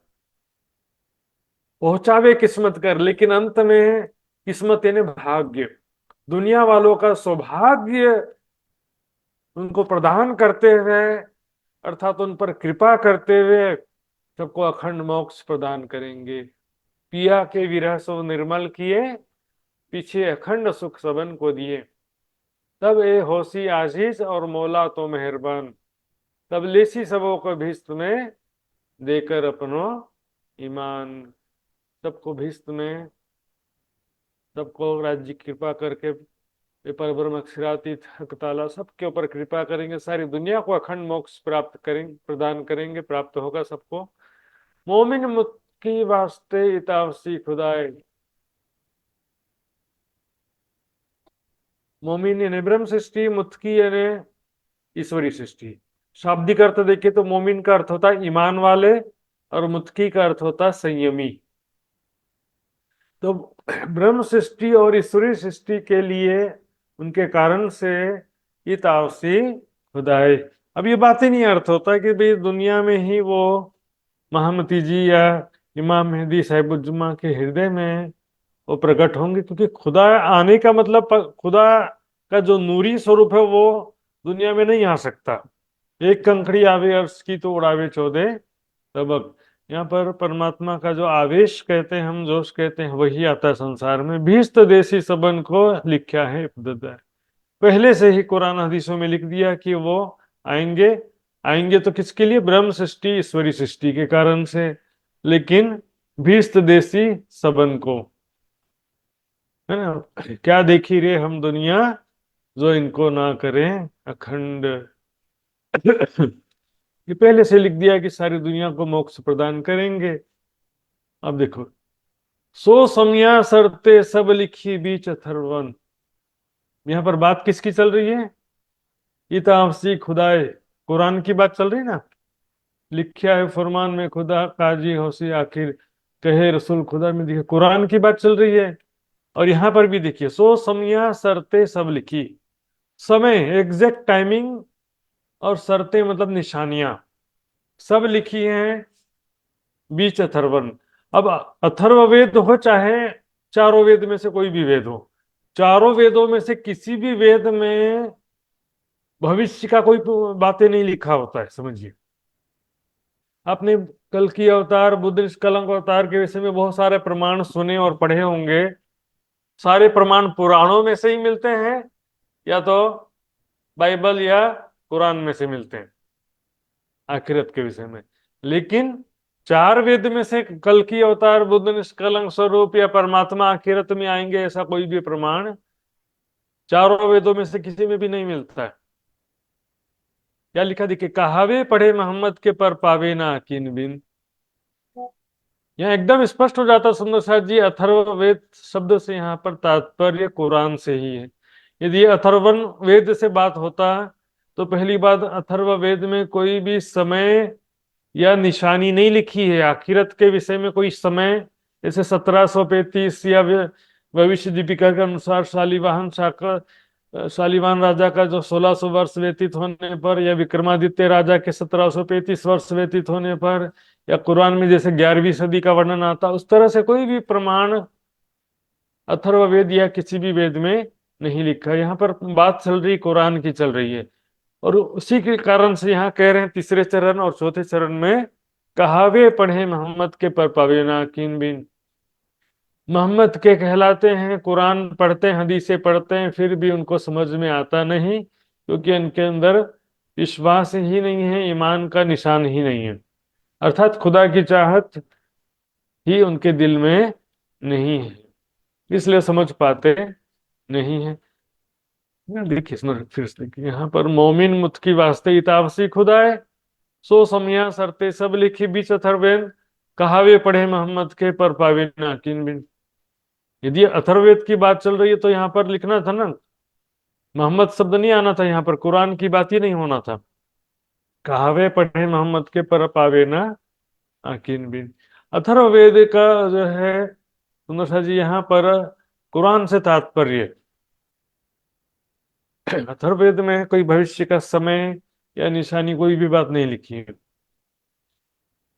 पहुंचावे किस्मत कर, लेकिन अंत में किस्मत यानी भाग्य, दुनिया वालों का सौभाग्य उनको प्रदान करते हुए, अर्थात उन पर कृपा करते हुए सबको अखंड मोक्ष प्रदान करेंगे। पिया के विरह सो निर्मल किए, पीछे अखंड सुख सबन को दिए। तब ए होसी आशीष और मौला तो मेहरबान, तब लेसी सबों को भिस्त में, देकर अपनो ईमान। सबको भिस्त में, सबको राज्य की कृपा करके, ये परब्रह्म अक्षरातीत हक ताला सबके ऊपर कृपा करेंगे, सारी दुनिया को अखंड मोक्ष प्राप्त करेंगे, प्रदान करेंगे, प्राप्त होगा सबको। मोमिन मुत्की वास्ते इतावसी खुदाए। मोमिन यानी ब्रह्म सृष्टि, मुत्की यानी ईश्वरी सृष्टि। शाब्दिक अर्थ देखे तो मोमिन का अर्थ होता है ईमान वाले, और मुत्की का अर्थ होता है संयमी। तो ब्रह्म सृष्टि और ईश्वरी सृष्टि के लिए, उनके कारण से ये तावसी खुदाए। अब ये बात ही नहीं अर्थ होता कि भाई दुनिया में ही वो महामती जी या इमाम मेहदी साहिबुज्जमा के हृदय में वो प्रकट होंगे, क्योंकि खुदा आने का मतलब खुदा का जो नूरी स्वरूप है वो दुनिया में नहीं आ सकता। एक कंकड़ी आवे अर्श की तो उड़ावे चौदह तबक। यहाँ पर परमात्मा का जो आवेश कहते हैं हम, जोश कहते हैं, वही आता है संसार में। भीष्ट देसी सबन को लिखा है पहले से ही कुरान हदीसों में लिख दिया कि वो आएंगे। आएंगे तो किसके लिए? ब्रह्म सृष्टि ईश्वरी सृष्टि के कारण से, लेकिन भीष्ट देसी सबन को, है ना। क्या देखी रे हम दुनिया, जो इनको ना करें अखंड। ये पहले से लिख दिया कि सारी दुनिया को मोक्ष प्रदान करेंगे। अब देखो, सो समया सरते सब लिखी बीच अथर्वन। यहां पर बात किसकी चल रही है? इतावसी खुदाए, कुरान की बात चल रही ना। लिखा है फरमान में खुदा काजी होसी आखिर, कहे रसूल खुदा में। देखिए कुरान की बात चल रही है। और यहां पर भी देखिए, सो समया सरते सब लिखी। समय एग्जैक्ट टाइमिंग, और सरते मतलब निशानियां, सब लिखी हैं बीच अथर्वन। अब अथर्ववेद हो चाहे चारों वेद में से कोई भी वेद हो, चारों वेदों में से किसी भी वेद में भविष्य का कोई बातें नहीं लिखा होता है, समझिए। आपने कल की अवतार, बुद्ध निष्कलंक अवतार के विषय में बहुत सारे प्रमाण सुने और पढ़े होंगे। सारे प्रमाण पुराणों में से ही मिलते हैं, या तो बाइबल या कुरान में से मिलते हैं आखिरत के विषय में। लेकिन चार वेद में से कल की अवतार, बुद्ध निष्कलंक स्वरूप या परमात्मा आखिरत में आएंगे, ऐसा कोई भी प्रमाण चारों वेदों में से किसी में भी नहीं मिलता है। क्या लिखा देखिए, कहावे पढ़े मोहम्मद के पर पावे ना किन बिन। यहाँ एकदम स्पष्ट हो जाता सुंदर साथ जी, अथर्ववेद शब्द से यहाँ पर तात्पर्य कुरान से ही है। यदि अथर्वन वेद से बात होता तो पहली बात, अथर्ववेद में कोई भी समय या निशानी नहीं लिखी है आखिरत के विषय में। कोई समय जैसे 1735 या भविष्य दीपिका के अनुसार शालिवाहन राजा का जो 1600 वर्ष व्यतीत होने पर, या विक्रमादित्य राजा के 1735 वर्ष व्यतीत होने पर, या कुरान में जैसे 11वीं सदी का वर्णन आता, उस तरह से कोई भी प्रमाण अथर्ववेद या किसी भी वेद में नहीं लिखा। यहाँ पर बात चल रही कुरान की चल रही है, और उसी के कारण से यहाँ कह रहे हैं तीसरे चरण और चौथे चरण में, कहावे पढ़े मोहम्मद के पर पावे ना किन बिन। मोहम्मद के कहलाते हैं, कुरान पढ़ते हैं, हदीसें पढ़ते हैं, फिर भी उनको समझ में आता नहीं, क्योंकि उनके अंदर विश्वास ही नहीं है, ईमान का निशान ही नहीं है। अर्थात खुदा की चाहत ही उनके दिल में नहीं है, इसलिए समझ पाते नहीं है। देखिए फिर से देखिए, यहाँ पर मोमिन मुत्की वास्ते इतावसी खुदाए, सो समया सरते सब लिखी बीच अथर्वेद, कहावे पढ़े मोहम्मद के पर पावे ना किन बिन। यदि अथर्ववेद की बात चल रही है तो यहाँ पर लिखना था ना, मोहम्मद शब्द नहीं आना था यहाँ पर, कुरान की बात ही नहीं होना था। कहावे पढ़े मोहम्मद के पर पावे ना किन बिन। अथर्ववेद का जो है सुंदर सा जी यहाँ पर कुरान से तात्पर्य, अथर्ववेद में कोई भविष्य का समय या निशानी कोई भी बात नहीं लिखी है।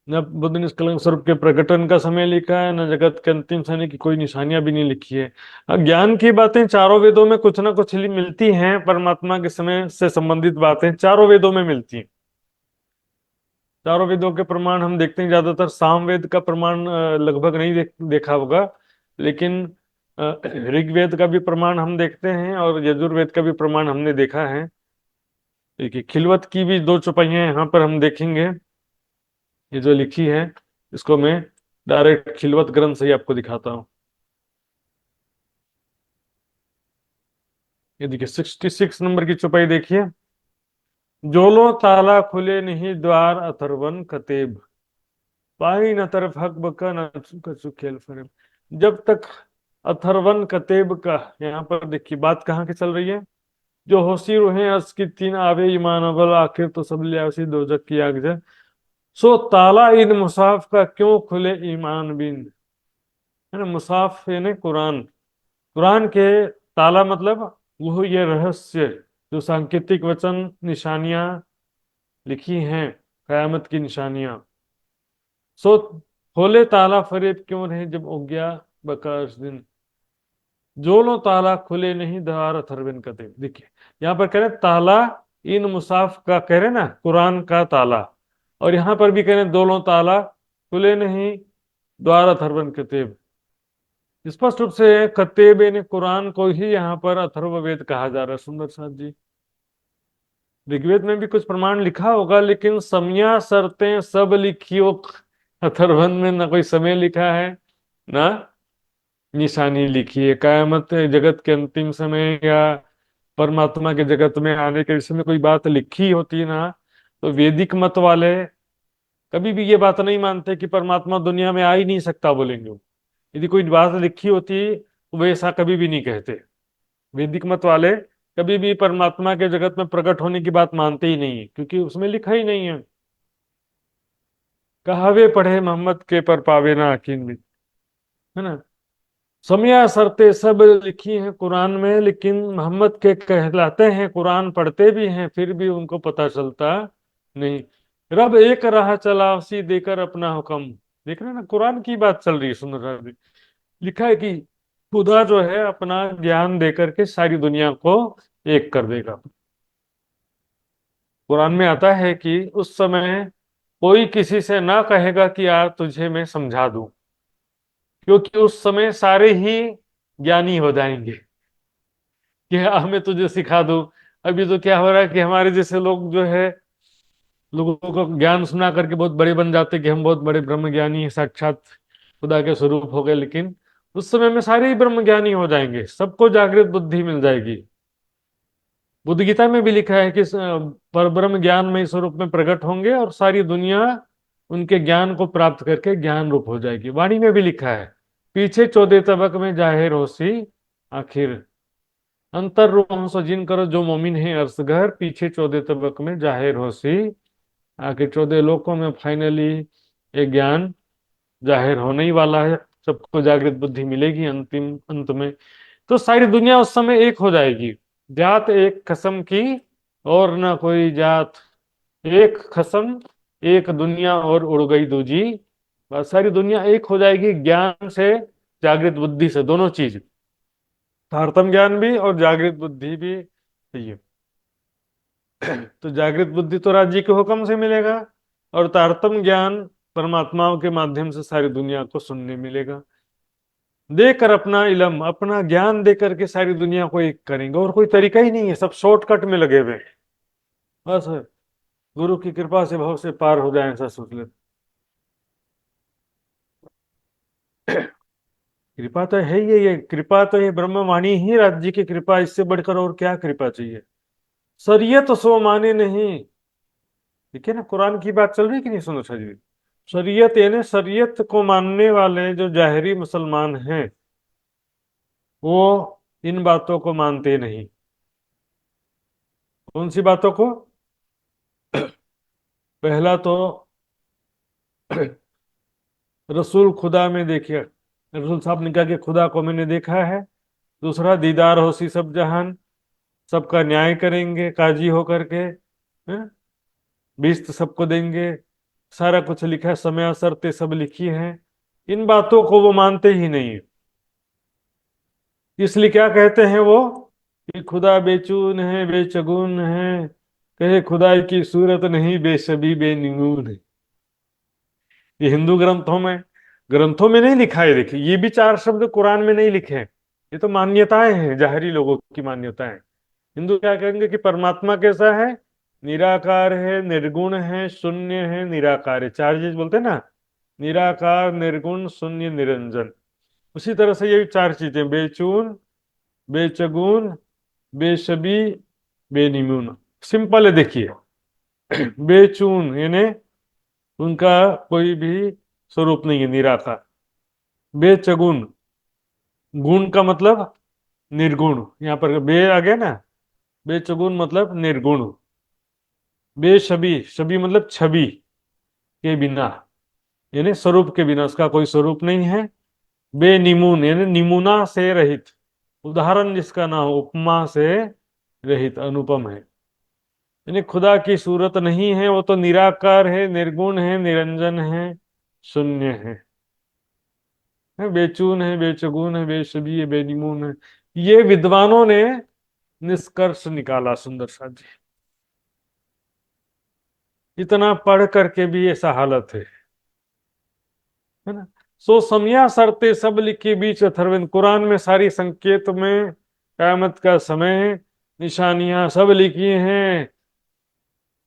न बुद्ध निष्कलंक स्वरूप के प्रकटन का समय लिखा है, न जगत के अंतिम समय की कोई निशानियां भी नहीं लिखी है। ज्ञान की बातें चारों वेदों में कुछ ना कुछ मिलती हैं, परमात्मा के समय से संबंधित बातें चारों वेदों में मिलती हैं। चारों वेदों के प्रमाण हम देखते हैं। ज्यादातर सामवेद का प्रमाण लगभग नहीं देखा होगा, लेकिन ऋग्वेद का भी प्रमाण हम देखते हैं और यजुर्वेद का भी प्रमाण हमने देखा है। देखिए, खिलवत की भी दो चौपाइयां यहाँ पर हम देखेंगे। ये जो लिखी है, इसको मैं डायरेक्ट खिलवत ग्रंथ से ही आपको दिखाता हूँ। ये देखिए 66 नंबर की चौपाई देखिए। जोलो ताला खुले नहीं द्वार अथर्वन कतेब, पाई न तरफ हक बका न कछु खेल फरेब। जब तक अथर्वन कतेब का, यहाँ पर देखिए बात कहाँ की चल रही है। जो होशी रोहे अर्श की तीन आवे ईमान अव्वल, आखिर तो सब लियासी दोजक की आग जा। सो ताला इन मुसाफ का क्यों खुले ईमान बिन, है ना। मुसाफ यानी कुरान, कुरान के ताला मतलब वो ये रहस्य, जो सांकेतिक वचन निशानियां लिखी हैं, कयामत की निशानियां। सो खोले ताला फरेब क्यों रहे जब हो गया बकाश दिन, जोलो ताला खुले नहीं द्वार अथर्वन कते। देखिए यहाँ पर कह रहे ताला इन मुसाफ का, कह रहे ना कुरान का ताला, और यहाँ पर भी कह रहे दोनों ताला खुले नहीं द्वार अथर्वन कतेब। स्पष्ट रूप से कतेब यानी कुरान को ही यहाँ पर अथर्ववेद कहा जा रहा है। सुंदर साथ जी, ऋग्वेद में भी कुछ प्रमाण लिखा होगा, लेकिन समया शर्तें सब लिखियो, अथर्वन में ना कोई समय लिखा है ना निशानी लिखी है। कयामत जगत के अंतिम समय या परमात्मा के जगत में आने के विषय में कोई बात लिखी होती ना, तो वैदिक मत वाले कभी भी ये बात नहीं मानते कि परमात्मा दुनिया में आ ही नहीं सकता, बोलेंगे वो। यदि कोई बात लिखी होती तो वे ऐसा कभी भी नहीं कहते। वैदिक मत वाले कभी भी परमात्मा के जगत में प्रकट होने की बात मानते ही नहीं है, क्योंकि उसमें लिखा ही नहीं है। कहावे पढ़े मोहम्मद के पर पावे ना यकीन भी, है ना। समया शर्तें सब लिखी हैं कुरान में, लेकिन मोहम्मद के कहलाते हैं, कुरान पढ़ते भी हैं, फिर भी उनको पता चलता नहीं। रब एक राह चला उसी देकर अपना हुक्म। देख रहे हैं ना, कुरान की बात चल रही है। सुंदर लिखा है कि खुदा जो है अपना ज्ञान देकर के सारी दुनिया को एक कर देगा। कुरान में आता है कि उस समय कोई किसी से ना कहेगा कि यार तुझे मैं समझा दूं, क्योंकि उस समय सारे ही ज्ञानी हो जाएंगे कि हाँ मैं तुझे सिखा दूं। अभी तो क्या हो रहा है कि हमारे जैसे लोग जो है, लोगों को ज्ञान सुना करके बहुत बड़े बन जाते कि हम बहुत बड़े ब्रह्म ज्ञानी हैं, साक्षात खुदा के स्वरूप हो गए। लेकिन उस समय में सारे ही ब्रह्म ज्ञानी हो जाएंगे, सबको जागृत बुद्धि मिल जाएगी। बुद्ध गीता में भी लिखा है कि पर ब्रह्म ज्ञान में स्वरूप में प्रकट होंगे और सारी दुनिया उनके ज्ञान को प्राप्त करके ज्ञान रूप हो जाएगी। वाणी में भी लिखा है, पीछे 14 तबक में जाहिर होसी आखिर, अंतर रूह सो जिन करो जो मोमिन है अर्सघर, पीछे 14 तबक में जाहिर होसी आखिर। 14 लोकों में फाइनली ये ज्ञान जाहिर होने ही वाला है, सबको जागृत बुद्धि मिलेगी अंतिम अंत में। तो सारी दुनिया उस समय एक हो जाएगी। जात एक कसम की और ना कोई जात, एक कसम एक दुनिया और उड़ गई दूजी। बस सारी दुनिया एक हो जाएगी ज्ञान से, जागृत बुद्धि से, दोनों चीज, तारतम ज्ञान भी और जागृत बुद्धि भी चाहिए। तो जागृत बुद्धि तो राज्य के हुक्म से मिलेगा, और तारतम ज्ञान परमात्माओं के माध्यम से सारी दुनिया को सुनने मिलेगा। देकर अपना इलम, अपना ज्ञान देकर के सारी दुनिया को एक करेंगे, और कोई तरीका ही नहीं है, सब शॉर्टकट में लगे हुए हैं। बस गुरु की कृपा से भव से पार हो जाए, ऐसा सोच ले। कृपा तो है ही, ये कृपा तो ये ब्रह्मवाणी ही राज्य की कृपा, इससे बढ़कर और क्या कृपा चाहिए। शरीयत सो माने नहीं, ठीक है ना, कुरान की बात चल रही है कि नहीं, सुनो जी। शरीयत यानी शरीयत को मानने वाले जो जाहिरी मुसलमान हैं, वो इन बातों को मानते नहीं। कौन सी बातों को? पहला तो रसूल खुदा में देखिए, रसूल साहब ने कहा कि खुदा को मैंने देखा है। दूसरा, दीदार होसी सब जहान, सबका न्याय करेंगे काजी होकर के, हैं? बीस सबको देंगे, सारा कुछ लिखा है, समय शर्तें सब लिखी हैं। इन बातों को वो मानते ही नहीं है। इसलिए क्या कहते हैं वो कि खुदा बेचून है बेचगुन है, कहे खुदा की सूरत नहीं बेशबी बेनिगुन है। ये हिंदू ग्रंथों में नहीं लिखा है। देखिए, ये भी 4 शब्द कुरान में नहीं लिखे हैं। ये तो मान्यताएं हैं, जाहिरी लोगों की मान्यताएं। हिंदू क्या कहेंगे कि परमात्मा कैसा है? निराकार है, निर्गुण है, शून्य है, निराकार है। 4 चीज बोलते हैं ना, निराकार, निर्गुण, शून्य, निरंजन। उसी तरह से ये 4 चीजें, बेचून, बेचगुन, बेशबी, बेनिमून। सिंपल है, देखिए। बेचून यानी उनका कोई भी स्वरूप नहीं है, निराकार। बेचगुन, गुण का मतलब निर्गुण, यहाँ पर बे आ गया ना। बेचगुन मतलब निर्गुण। बेछबी, छवि मतलब छवि के बिना, यानी स्वरूप के बिना, उसका कोई स्वरूप नहीं है। बेनिमून यानी निमुना से रहित, उदाहरण जिसका ना हो, उपमा से रहित, अनुपम है। यानी खुदा की सूरत नहीं है, वो तो निराकार है, निर्गुण है, निरंजन है, शून्य है, बेचून है, बेचगुन है, बेछबी है, बेनिमून है। ये विद्वानों ने निष्कर्ष निकाला, सुंदर सा जी। इतना पढ़ करके भी ऐसा हालत है ना। सो समया सरते सब लिखी बीच अथर्वण। कुरान में सारी संकेत में कयामत का समय, निशानियां सब लिखी हैं।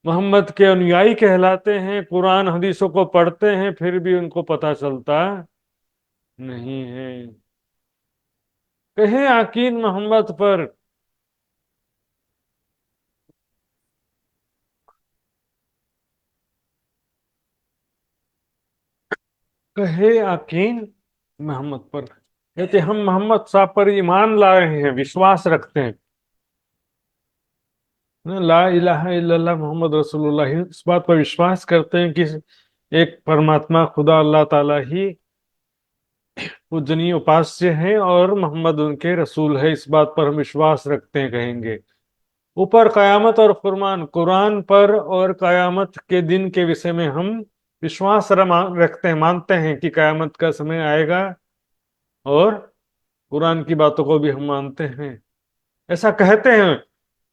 मोहम्मद के अनुयायी कहलाते हैं, कुरान हदीसों को पढ़ते हैं, फिर भी उनको पता चलता नहीं है। कहे यकीन मोहम्मद पर, कहे यकीन मोहम्मद पर, कहते हम मोहम्मद साहब पर ईमान ला रहे हैं, विश्वास रखते हैं ना, ला इलाहा इल्लल्लाह मोहम्मद रसूलुल्लाह, इस बात पर विश्वास करते हैं कि एक परमात्मा खुदा अल्लाह ताला ही पूजनीय उपास्य है और मोहम्मद उनके रसूल है। इस बात पर हम विश्वास रखते हैं, कहेंगे। ऊपर कयामत और फरमान, कुरान पर और कयामत के दिन के विषय में हम विश्वास रखते हैं, मानते हैं कि कयामत का समय आएगा, और कुरान की बातों को भी हम मानते हैं। ऐसा कहते हैं,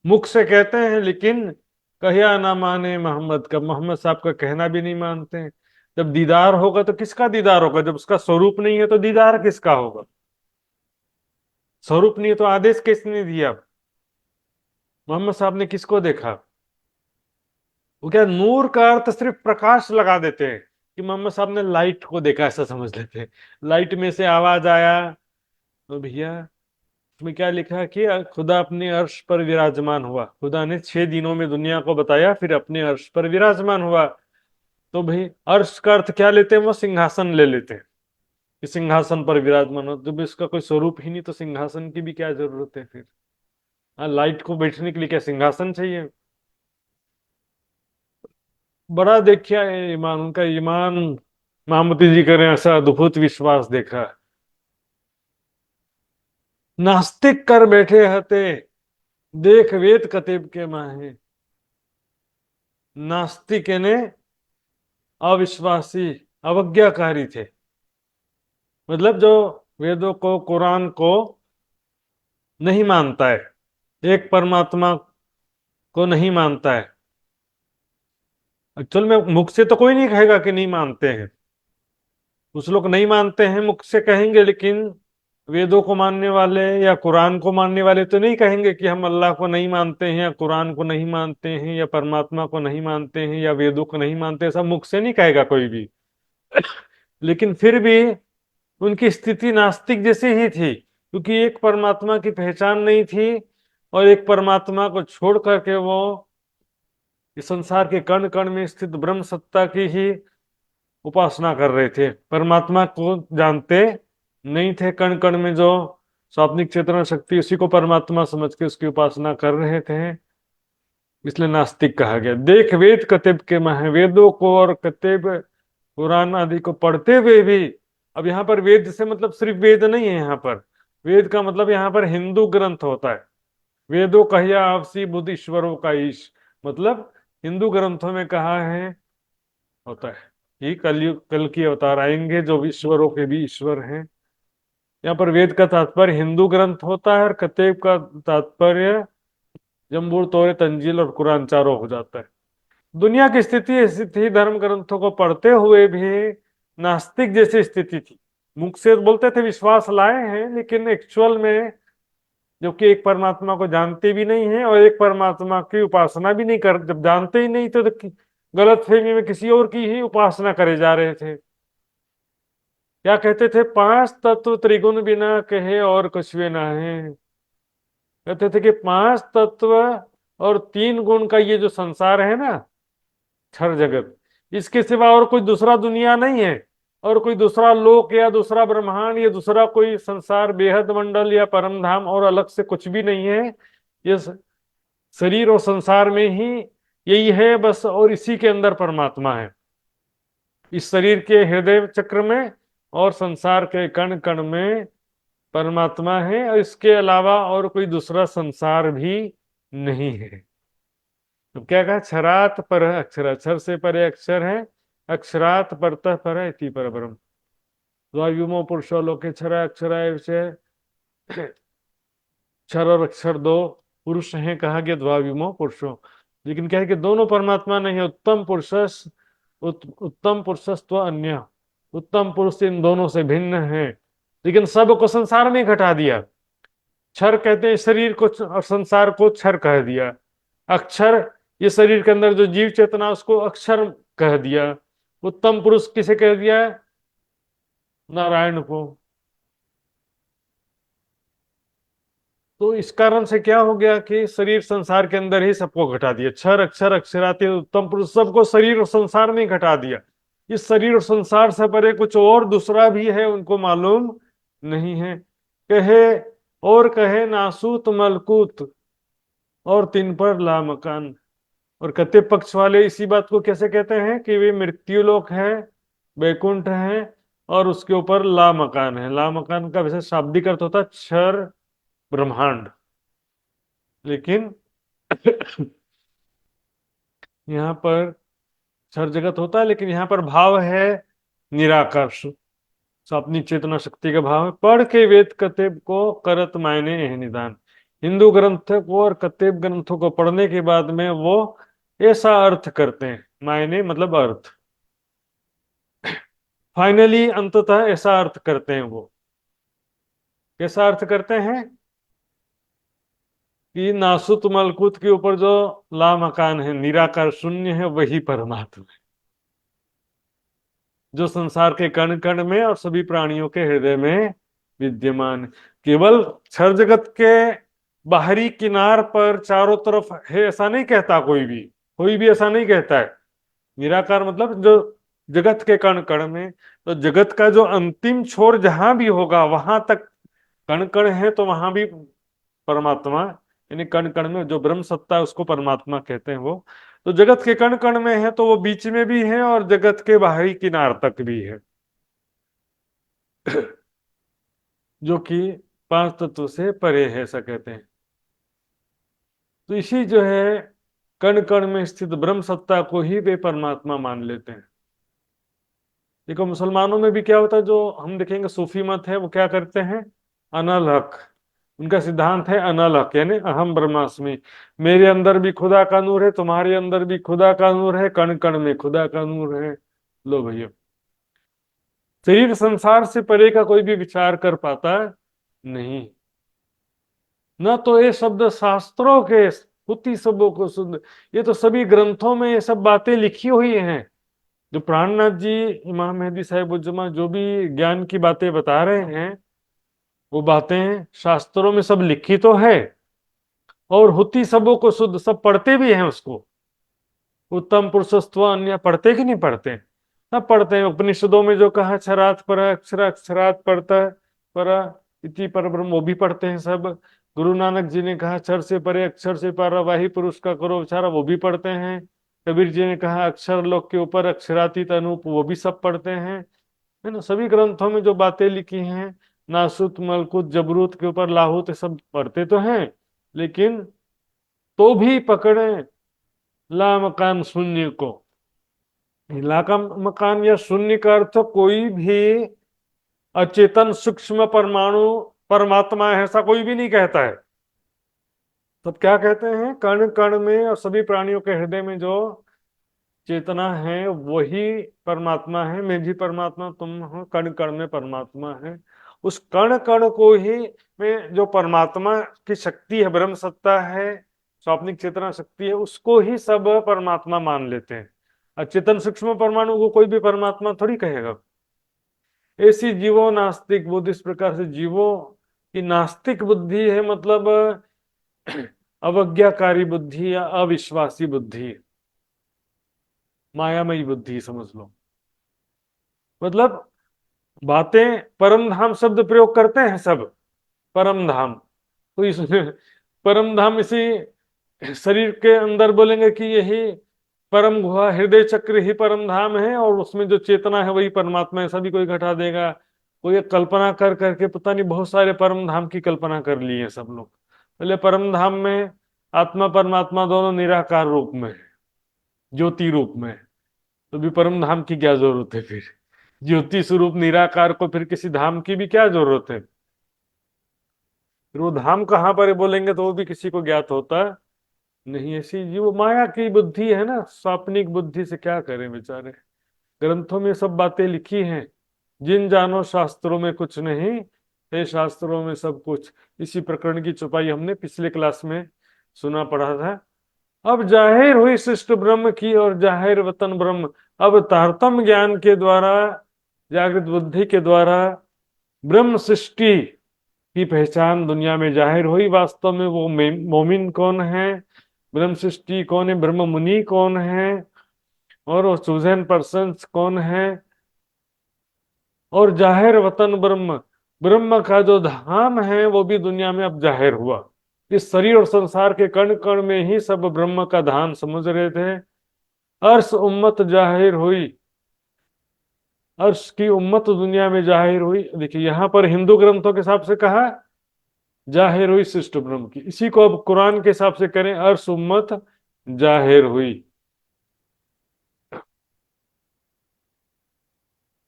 मुख से कहते हैं, लेकिन कहिया ना माने मोहम्मद का, मोहम्मद साहब का कहना भी नहीं मानते हैं। जब दीदार होगा तो किसका दीदार होगा? जब उसका स्वरूप नहीं है तो दीदार किसका होगा? स्वरूप नहीं है तो आदेश किसने दिया? मोहम्मद साहब ने किसको देखा? वो क्या, नूर का अर्थ सिर्फ प्रकाश लगा देते हैं कि मोहम्मद साहब ने लाइट को देखा, ऐसा समझ लेते हैं। लाइट में से आवाज आया, तो भैया उसमें क्या लिखा कि खुदा अपने अर्श पर विराजमान हुआ। खुदा ने 6 दिनों में दुनिया को बताया, फिर अपने अर्श पर विराजमान हुआ। तो भाई अर्श का अर्थ क्या लेते हैं? वो सिंहासन ले लेते हैं कि सिंहासन पर विराजमान हो। जब इसका कोई स्वरूप ही नहीं तो सिंहासन की भी क्या जरूरत है फिर? हाँ, लाइट को बैठने के लिए क्या सिंहासन चाहिए? बड़ा देखिया है ईमान, उनका ईमान। महामती जी करें ऐसा अद्भुत विश्वास देखा। नास्तिक कर बैठे हते, देख वेद कतेब के माहे। नास्तिक यानी अविश्वासी, अवज्ञाकारी थे। मतलब जो वेदों को, कुरान को नहीं मानता है, एक परमात्मा को नहीं मानता है। एक्चुअल में मुख से तो कोई नहीं कहेगा कि नहीं मानते हैं, कुछ लोग नहीं मानते हैं मुख से कहेंगे, लेकिन वेदों को मानने वाले या कुरान को मानने वाले तो नहीं कहेंगे कि हम अल्लाह को नहीं मानते हैं, या कुरान को नहीं मानते हैं, या परमात्मा को नहीं मानते हैं, या वेदों को नहीं मानते हैं। सब मुख से नहीं कहेगा कोई भी। लेकिन फिर भी उनकी स्थिति नास्तिक जैसी ही थी, क्योंकि एक परमात्मा की पहचान नहीं थी, और एक परमात्मा को छोड़ करके वो इस संसार के कण कण में स्थित ब्रह्म सत्ता की ही उपासना कर रहे थे। परमात्मा को जानते नहीं थे। कण कण में जो स्वाप्निक चेतना शक्ति, उसी को परमात्मा समझ के उसकी उपासना कर रहे थे। इसलिए नास्तिक कहा गया। देख वेद कतेब के माहे, वेदों को और कतेब कुरान आदि को पढ़ते हुए भी। अब यहाँ पर वेद से मतलब सिर्फ वेद नहीं है, यहाँ पर वेद का मतलब यहाँ पर हिंदू ग्रंथ होता है। वेदों कहिया आपसी बुद्ध ईश्वरों का ईश, मतलब हिंदू ग्रंथों में कहा है होता है कि कलयुग, कल की अवतार आएंगे जो ईश्वरों के भी ईश्वर हैं। यहाँ पर वेद का तात्पर्य हिंदू ग्रंथ होता है, और कतेब का तात्पर्य जम्बूर, तौरे, तंजील और कुरान, चारों हो जाता है। दुनिया की स्थिति ऐसी थी, धर्म ग्रंथों को पढ़ते हुए भी नास्तिक जैसी स्थिति थी। मुख से बोलते थे विश्वास लाए हैं, लेकिन एक्चुअल में जबकि एक परमात्मा को जानते भी नहीं है और एक परमात्मा की उपासना भी नहीं कर, जब जानते ही नहीं तो गलत फहमी में किसी और की ही उपासना करे जा रहे थे। क्या कहते थे? पांच तत्व त्रिगुण बिना कहे और कुछ भी ना है। कहते थे कि पांच तत्व और तीन गुण का ये जो संसार है ना, क्षर जगत, इसके सिवा और कोई दूसरा दुनिया नहीं है, और कोई दूसरा लोक या दूसरा ब्रह्मांड या दूसरा कोई संसार, बेहद मंडल या परम धाम और अलग से कुछ भी नहीं है। ये शरीर और संसार में ही यही है बस, और इसी के अंदर परमात्मा है। इस शरीर के हृदय चक्र में और संसार के कण कण में परमात्मा है, और इसके अलावा और कोई दूसरा संसार भी नहीं है। तो क्या कहा? क्षरात पर अक्षर, अक्षर से परे अक्षर है, अक्षरात परतः पर इति पर ब्रह्म। द्वायुमो पुरुषो लोके क्षरा अक्षराय विषय। क्षर और अक्षर दो पुरुष हैं, कहा गया द्वायुमो पुरुषो, लेकिन क्या है कि दोनों परमात्मा नहीं है। उत्तम पुरुषस उत्तम पुरुषस्त्व अन्य, उत्तम पुरुष इन दोनों से भिन्न है, लेकिन सब को संसार में घटा दिया। क्षर कहते हैं शरीर को, और संसार को क्षर कह दिया। अक्षर ये शरीर के अंदर जो जीव चेतना, उसको अक्षर कह दिया। उत्तम पुरुष किसे कह दिया? नारायण को। तो इस कारण से क्या हो गया कि शरीर संसार के अंदर ही सबको घटा दिया। क्षर अक्षर अक्षराती उत्तम पुरुष सबको शरीर और संसार में घटा दिया। इस शरीर और संसार से परे कुछ और दूसरा भी है, उनको मालूम नहीं है। कहे नासूत मलकूत और तीन पर ला मकान। और कते पक्ष वाले इसी बात को कैसे कहते हैं कि वे मृत्यु लोक है, वैकुंठ है, और उसके ऊपर ला मकान है। ला मकान का वैसे शाब्दिक अर्थ होता है क्षर ब्रह्मांड, लेकिन यहाँ पर क्षर जगत होता है, लेकिन यहाँ पर भाव है निराकर्ष, अपनी चेतना शक्ति का भाव है। पढ़ के वेद कतेब को करत मायने यह निदान। हिंदू ग्रंथ को और कतेब ग्रंथों को पढ़ने के बाद में वो ऐसा अर्थ करते हैं, मायने मतलब अर्थ, फाइनली अंततः ऐसा अर्थ करते हैं। वो कैसा अर्थ करते हैं कि नासुत मलकुत के ऊपर जो ला मकान है, निराकार शून्य है, वही परमात्मा है, जो संसार के कण कण में और सभी प्राणियों के हृदय में विद्यमान। केवल क्षर जगत के बाहरी किनार पर चारों तरफ है ऐसा नहीं कहता कोई भी ऐसा नहीं कहता है। निराकार मतलब जो जगत के कण कण में, तो जगत का जो अंतिम छोर जहां भी होगा वहां तक कण कण है, तो वहां भी परमात्मा, यानी कण कण में जो ब्रह्म सत्ता है उसको परमात्मा कहते हैं। वो तो जगत के कण कण में है, तो वो बीच में भी है और जगत के बाहरी किनार तक भी है, जो कि पांच तत्व से परे है, ऐसा कहते हैं। तो इसी जो है कण कण में स्थित ब्रह्म सत्ता को ही वे परमात्मा मान लेते हैं। देखो मुसलमानों में भी क्या होता है, जो हम देखेंगे सूफी मत है, वो क्या करते हैं? अनल हक, उनका सिद्धांत है अनल हक, यानी अहम ब्रह्मास्मि। मेरे अंदर भी खुदा का नूर है, तुम्हारे अंदर भी खुदा का नूर है, कण कण में खुदा का नूर है। लो भैया, शरीर संसार से परे का कोई भी विचार कर पाता नहीं। न तो ये शब्द शास्त्रों के स्तुति सबों को शुद्ध, ये तो सभी ग्रंथों में ये सब बातें लिखी हुई हैं। जो प्राणनाथ जी, इमाम मेहदी साहिब उज्जमा जो भी ज्ञान की बातें बता रहे हैं, वो बातें शास्त्रों में सब लिखी तो है, और होती सबों को शुद्ध, सब पढ़ते भी हैं उसको। उत्तम पुरुषस्त्व अन्य पढ़ते कि नहीं पढ़ते? सब पढ़ते हैं। उपनिषदों में जो कहा क्षरात पर अक्षर अक्षरात पढ़ता पर इति पर ब्रह्म, वो भी पढ़ते हैं सब। गुरु नानक जी ने कहा क्षर से परे अक्षर से पर वाही पुरुष का करो विचारा, वो भी पढ़ते हैं। कबीर जी ने कहा अक्षर लोक के ऊपर अक्षरातीत अनूप, वो भी सब पढ़ते हैं, है ना। सभी ग्रंथों में जो बातें लिखी हैं, नासुत मलकुत जबरूत के ऊपर लाहूत, सब पढ़ते तो हैं, लेकिन तो भी पकड़े ला मकान शून्य को। ला का मकान या शून्य का अर्थ कोई भी अचेतन सूक्ष्म परमाणु परमात्मा है ऐसा कोई भी नहीं कहता है। तब क्या कहते हैं? कण कण में और सभी प्राणियों के हृदय में जो चेतना है वही परमात्मा है, मैं भी परमात्मा, तुम हो, कण कण में परमात्मा है। उस कण कण को ही में जो परमात्मा की शक्ति है, ब्रह्म सत्ता है, स्वाप्निक चेतना शक्ति है, उसको ही सब परमात्मा मान लेते हैं। अचेतन सूक्ष्म परमाणु को कोई भी परमात्मा थोड़ी कहेगा। ऐसी जीवो नास्तिक बुद्धि, इस प्रकार से जीवो की नास्तिक बुद्धि है, मतलब अवज्ञाकारी बुद्धि या अविश्वासी बुद्धि, मायामयी बुद्धि समझ लो। मतलब बातें परम धाम शब्द प्रयोग करते हैं सब, परम धाम, तो इस परम धाम इसी शरीर के अंदर बोलेंगे कि यही परम गुहा हृदय चक्र ही परम धाम है, और उसमें जो चेतना है वही परमात्मा है, सभी कोई घटा देगा। कोई एक कल्पना कर करके पता नहीं बहुत सारे परम धाम की कल्पना कर ली है सब लोग। पहले परम धाम में आत्मा परमात्मा दोनों निराकार रूप में है, ज्योति रूप में है, तो भी परम धाम की क्या जरूरत है फिर? ज्योति स्वरूप निराकार को फिर किसी धाम की भी क्या जरूरत है? फिर वो धाम कहाँ पर है बोलेंगे तो वो भी किसी को ज्ञात होता नहीं। ऐसी जी वो माया की बुद्धि है ना, स्वाप्निक बुद्धि से क्या करें बेचारे। ग्रंथों में सब बातें लिखी हैं, जिन जानो शास्त्रों में कुछ नहीं है, शास्त्रों में सब कुछ। इसी प्रकरण की छुपाई हमने पिछले क्लास में सुना पढ़ा था। अब जाहिर हुई शिष्ट ब्रह्म की और जाहिर वतन ब्रह्म। अब तारतम्य ज्ञान के द्वारा, जागृत बुद्धि के द्वारा ब्रह्म सृष्टि की पहचान दुनिया में जाहिर हुई। वास्तव में वो मोमिन कौन है, ब्रह्म सृष्टि कौन है, ब्रह्म मुनि कौन है, और वो चूजन पर्सन्स कौन है, और जाहिर वतन ब्रह्म, ब्रह्म का जो धाम है वो भी दुनिया में अब जाहिर हुआ। इस शरीर और संसार के कण कण में ही सब ब्रह्म का धाम समझ रहे थे। अर्श उम्मत जाहिर हुई, अर्श की उम्मत दुनिया में जाहिर हुई। देखिए यहां पर हिंदू ग्रंथों के हिसाब से कहा जाहिर हुई शिष्ट ब्रह्म की, इसी को अब कुरान के हिसाब से करें अर्श उम्मत जाहिर हुई।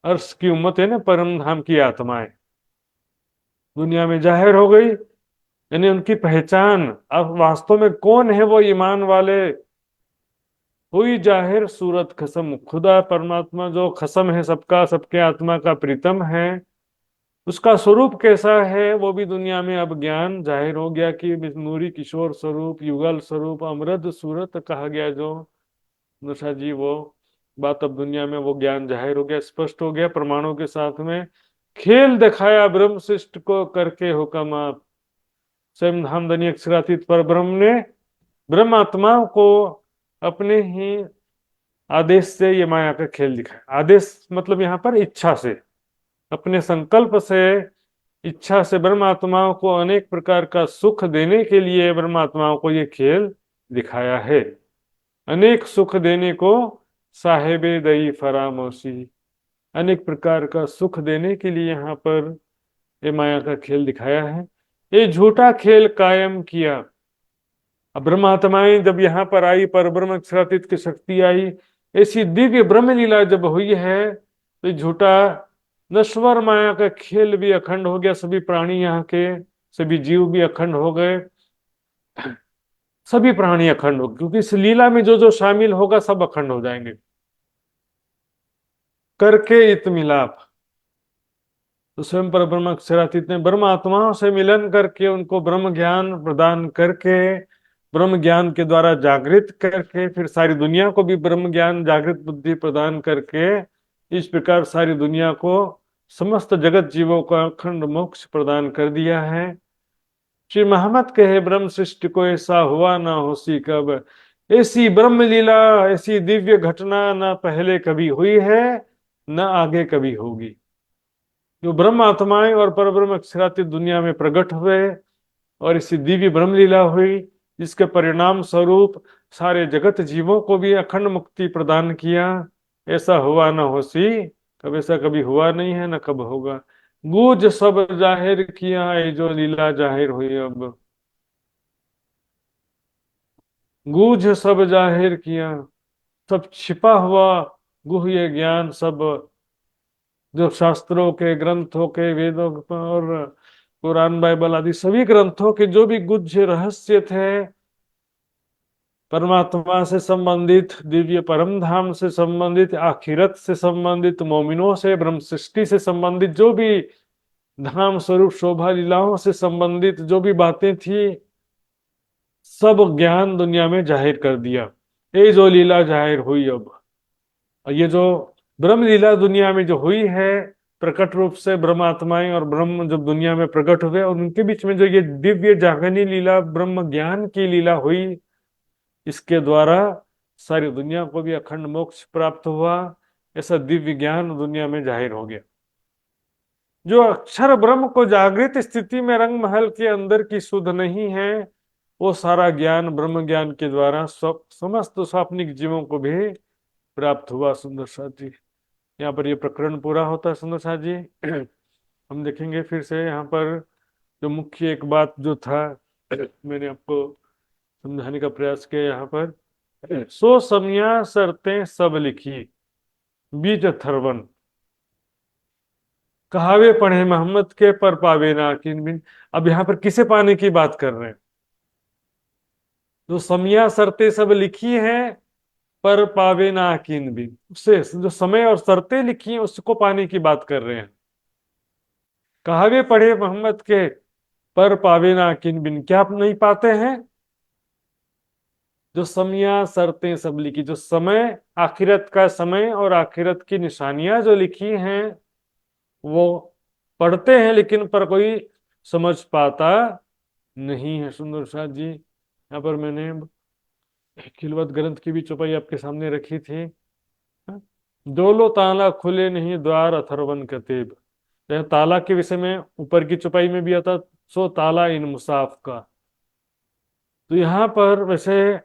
अर्श की उम्मत है ना, परम धाम की आत्माएं दुनिया में जाहिर हो गई, यानी उनकी पहचान। अब वास्तव में कौन है वो ईमान वाले? हुई जाहिर सूरत खसम, खुदा परमात्मा जो खसम है सबका, सबके आत्मा का प्रीतम है, उसका स्वरूप कैसा है वो भी दुनिया में अब ज्ञान जाहिर हो गया कि नूरी किशोर स्वरूप, युगल स्वरूप, अमृत सूरत कहा गया जो नशा जी, वो बात अब दुनिया में वो ज्ञान जाहिर हो गया, स्पष्ट हो गया प्रमाणों के साथ में। खेल दिखाया ब्रह्म सृष्टि को करके हुक्म आप, स्वयं धामधनी अक्षरातीत पर ब्रह्म ने ब्रह्म आत्माओं को अपने ही आदेश से ये माया का खेल दिखाया। आदेश मतलब यहाँ पर इच्छा से, अपने संकल्प से, इच्छा से ब्रह्मात्माओं को अनेक प्रकार का सुख देने के लिए ब्रह्मात्माओं को ये खेल दिखाया है। अनेक सुख देने को साहेबे दई फरामोशी, अनेक प्रकार का सुख देने के लिए यहाँ पर ये माया का खेल दिखाया है। ये झूठा खेल कायम किया। अब ब्रह्मात्माएं जब यहाँ पर आई, पर ब्रह्म अक्षरातीत की शक्ति आई, ऐसी दिव्य ब्रह्म लीला जब हुई है, तो झूठा नश्वर माया का खेल भी अखंड हो गया। सभी प्राणी यहाँ के, सभी जीव भी अखंड हो गए, सभी प्राणी अखंड हो गए, क्योंकि इस लीला में जो जो शामिल होगा सब अखंड हो जाएंगे। करके इत मिलाप, तो स्वयं पर ब्रह्म अक्षरातीत ने ब्रह्म आत्माओं से मिलन करके उनको ब्रह्म ज्ञान प्रदान करके, ब्रह्म ज्ञान के द्वारा जागृत करके, फिर सारी दुनिया को भी ब्रह्म ज्ञान जागृत बुद्धि प्रदान करके, इस प्रकार सारी दुनिया को, समस्त जगत जीवों को अखंड मोक्ष प्रदान कर दिया है। श्री मोहम्मद कहे ब्रह्म सृष्टि को ऐसा हुआ ना होसी कब। ऐसी ब्रह्म लीला, ऐसी दिव्य घटना न पहले कभी हुई है, न आगे कभी होगी। जो ब्रह्म आत्माएं और परब्रह्म अक्षरातीत दुनिया में प्रकट हुए और इसी दिव्य ब्रह्म लीला हुई, जिसके परिणाम स्वरूप सारे जगत जीवों को भी अखंड मुक्ति प्रदान किया। ऐसा हुआ न होसी कब, ऐसा कभी हुआ नहीं है, न कब होगा। गूंज सब जाहिर किया, ये जो लीला जाहिर हुई अब। गूंज सब जाहिर किया, सब छिपा हुआ गुह्य ज्ञान, सब जो शास्त्रों के, ग्रंथों के, वेदों और कुरान बाइबल आदि सभी ग्रंथों के जो भी गुह्य रहस्य थे, परमात्मा से संबंधित, दिव्य परम धाम से संबंधित, आखिरत से संबंधित, मोमिनों से, ब्रह्म सृष्टि से संबंधित, जो भी धाम स्वरूप शोभा लीलाओं से संबंधित जो भी बातें थी, सब ज्ञान दुनिया में जाहिर कर दिया। ये जो लीला जाहिर हुई अब, और ये जो ब्रह्म लीला दुनिया में जो हुई है, प्रकट रूप से ब्रह्मात्माएं और ब्रह्म जब दुनिया में प्रकट हुए, और उनके बीच में जो ये दिव्य जागनी लीला, ब्रह्म ज्ञान की लीला हुई, इसके द्वारा सारी दुनिया को भी अखंड मोक्ष प्राप्त हुआ। ऐसा दिव्य ज्ञान दुनिया में जाहिर हो गया। जो अक्षर ब्रह्म को जागृत स्थिति में रंग महल के अंदर की सुध नहीं है, वो सारा ज्ञान ब्रह्म ज्ञान के द्वारा समस्त स्वाप्निक जीवों को भी प्राप्त हुआ। सुंदर साथ जी, यहाँ पर ये प्रकरण पूरा होता है। सुंदर साथ जी, हम देखेंगे फिर से यहाँ पर जो मुख्य एक बात जो था, मैंने आपको समझाने का प्रयास किया। यहाँ पर सो समिया शर्तें सब लिखी, बीज अथर्वन, कहावे पढ़े मोहम्मद के पर पावे ना किन बिन। अब यहाँ पर किसे पाने की बात कर रहे हैं? जो समिया शर्तें सब लिखी हैं, पर पावे ना किन बिन, उससे जो समय और शर्तें लिखी हैं उसको पाने की बात कर रहे हैं। कहावे पढ़े मोहम्मद के पर पावे ना किन बिन, क्या आप नहीं पाते हैं? जो समिया शर्तें सब लिखी, जो समय, आखिरत का समय और आखिरत की निशानियां जो लिखी हैं, वो पढ़ते हैं लेकिन पर कोई समझ पाता नहीं है। सुंदर साथ जी, यहाँ पर मैंने खिलवत ग्रंथ की भी चौपाई आपके सामने रखी थी। डोलो ताला खुले नहीं द्वार अथर्वन कतेब, ताला के विषय में ऊपर की चौपाई में भी आता, सो ताला इन मुसाफ का। तो यहाँ पर वैसे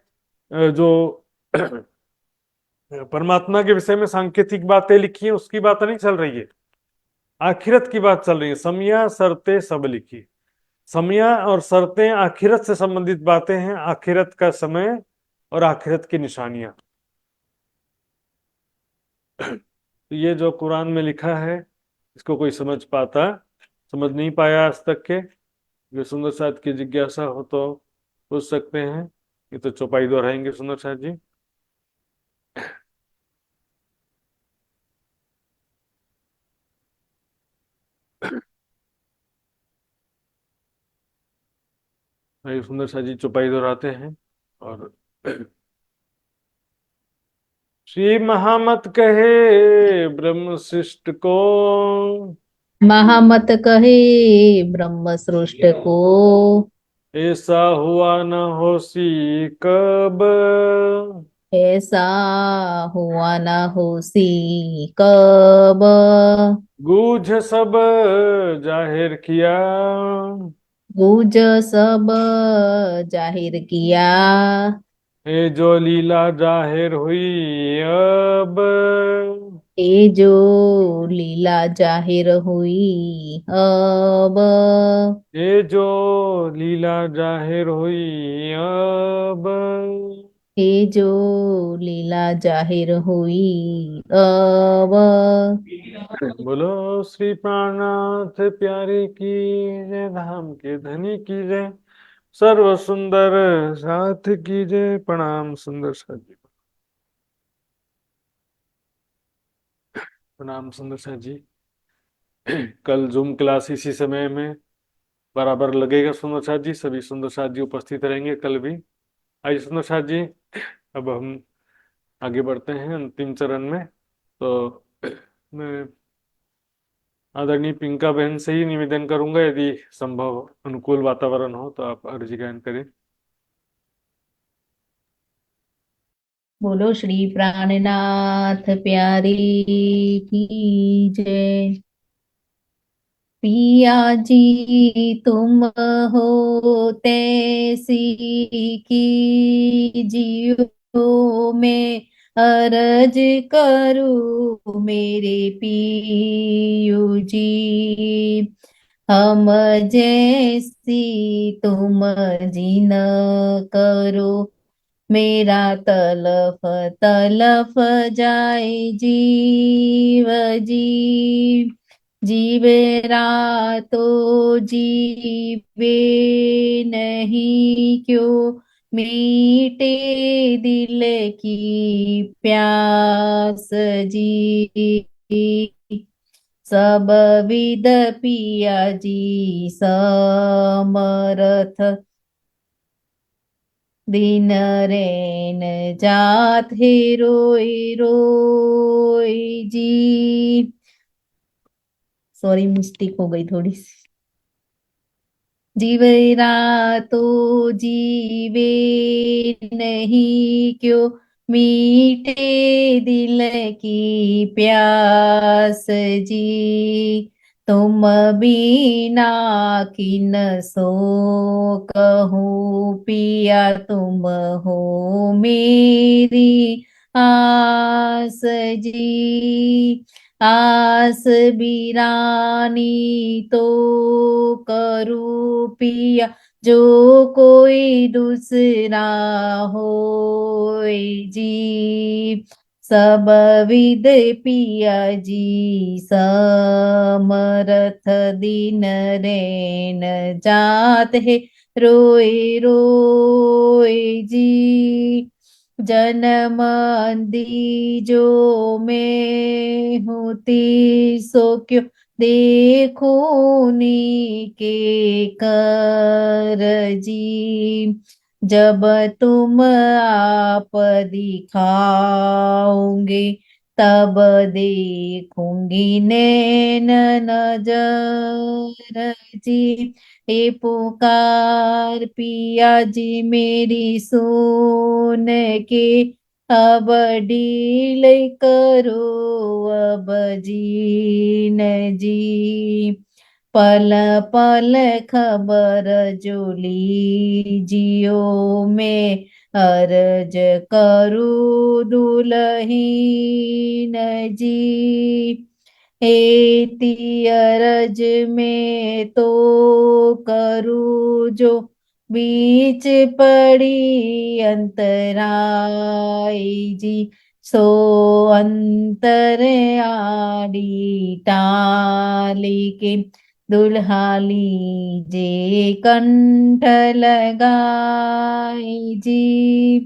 जो परमात्मा के विषय में सांकेतिक बातें लिखी हैं उसकी बात नहीं चल रही है, आखिरत की बात चल रही है। समिया शर्तें सब लिखी, समिया और शर्तें आखिरत से संबंधित बातें हैं, आखिरत का समय और आखिरत की निशानियां। तो ये जो कुरान में लिखा है, इसको कोई समझ पाता, समझ नहीं पाया आज तक के? जो सुंदर साथ की जिज्ञासा हो तो पूछ सकते हैं। ये तो चौपाई दोहराएंगे सुंदर साथ जी। भाई सुंदर साथ जी चौपाई दोहराते हैं। और श्री महामत कहे ब्रह्म सृष्ट को, महामत कहे ब्रह्म सृष्ट को, ऐसा हुआ न होसी कब, ऐसा हुआ न होसी कब। गूझ सब जाहिर किया, गुज सब जाहिर किया, ये जो लीला जाहिर हुई अब, ये जो लीला जाहिर हुई अब, ये जो लीला जाहिर हुई अब। ये जो लीला जाहिर हुई अब। बोलो श्री प्राणनाथ प्यारे की जय, धाम के धनी की जय, सर्व सुंदर साथ की जय। प्रणाम सुंदर साथ जी, प्रणाम सुंदर साथ जी। कल जूम क्लास इसी समय में बराबर लगेगा सुंदर साथ जी, सभी सुंदर साथ जी उपस्थित रहेंगे कल भी। आइए सुंदर साथ जी, अब हम आगे बढ़ते हैं अंतिम चरण में। तो मैं आदरणीय पिंका बहन से ही निवेदन करूंगा, यदि संभव अनुकूल वातावरण हो तो आप अर्जी गायन करें। बोलो श्री प्राणनाथ प्यारी की जय। पिया जी तुम हो तैसी की जियो में अरज करूं मेरे पियू जी। हम जैसी तुम जिन करो, मेरा तलफ तलफ जाए जीव जी। जीवे रातो जीवे नहीं क्यों, मीठे दिल की प्यास जी। सब विद पिया जी समरथ, दिन रैन जात है रोई रोई जी। सॉरी, मिस्टेक हो गई थोड़ी सी। जीवे रातो जीवे नहीं क्यों, मीठे दिल की प्यास जी। तुम बिना किन सो कहूँ पिया, तुम हो मेरी आस जी। आस बिरानी तो करूँ पिया, जो कोई दूसरा होय जी। सब विद पिया जी समरथ, दिन रैन जात है रोए रोए जी। जन्म दीजो मैं होती सो क्यों, देखो के कर जी। जब तुम आप दिखाओगे, तब देखूंगी नैन नजर जी। हे पुकार पिया जी मेरी सुन के, अब डील करो अब जीन जी। पल पल खबर जो लीजियो, मैं अर्ज करूँ दुल्हीन जी। एती अरज में तो करूँ जो, बीच पड़ी अंतराय जी। सो अंतर आड़ी टाली के, दुल्हा लीजे कंठ लगाए जी।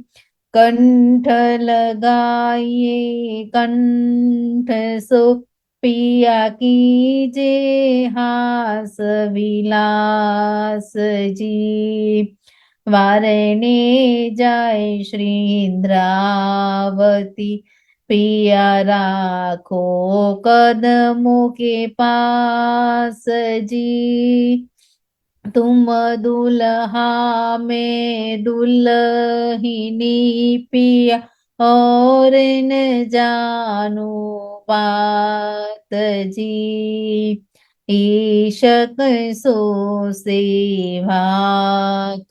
कंठ लगाइए कंठ सो, पिया कीजे हास विलास जी। वारणे जाय श्री इंद्रावती, पिया राखो कदमों के पास जी। तुम दुल्हा में दुल्हनी पिया, और न जानो बात जी। ईशक सो सेवा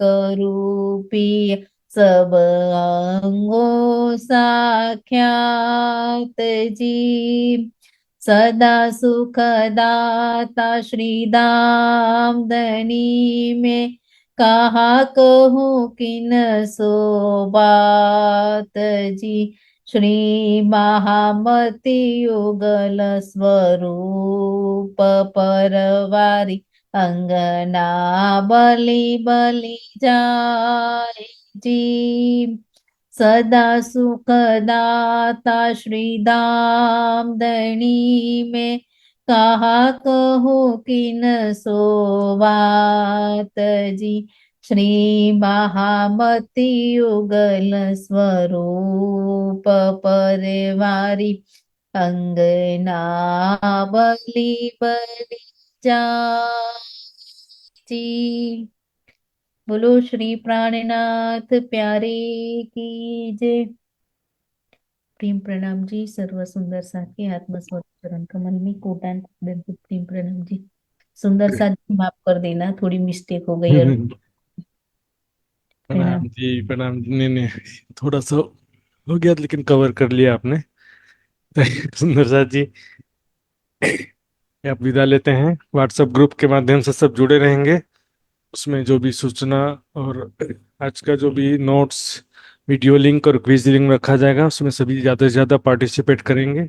करूं पिया, सब अंगों साख्यात जी। सदा सुखदाता श्री दाम दनी में, कहा कहूँ किन सो बात जी। श्री महामति युगल स्वरूप परवारी, अंगना बलि बलि जाय जी। सदा सुखदाता श्री दाम दणी में, कहा कहो किन सो बात जी। श्री महामति युगल स्वरूप परवारी, अंगना बलि बलि जी। बोलो श्री प्राणनाथ प्यारे की जय। प्रेम प्रणाम जी। सर्व सुंदर साथी आत्मस्वरूप चरण कमल में कोटान दंत प्रेम प्रणाम जी। सुंदर साथी माफ कर देना, थोड़ी मिस्टेक हो गई और प्रणाम प्रणाम। जी, प्रणाम जी। नहीं नहीं, थोड़ा सा हो गया लेकिन कवर कर लिया आपने। सुंदर साथ जी, आप विदा लेते हैं। व्हाट्सएप ग्रुप के माध्यम से सब जुड़े रहेंगे, उसमें जो भी सूचना और आज का जो भी नोट्स, वीडियो लिंक और क्विज लिंक रखा जाएगा, उसमें सभी ज़्यादा से ज़्यादा पार्टिसिपेट करेंगे।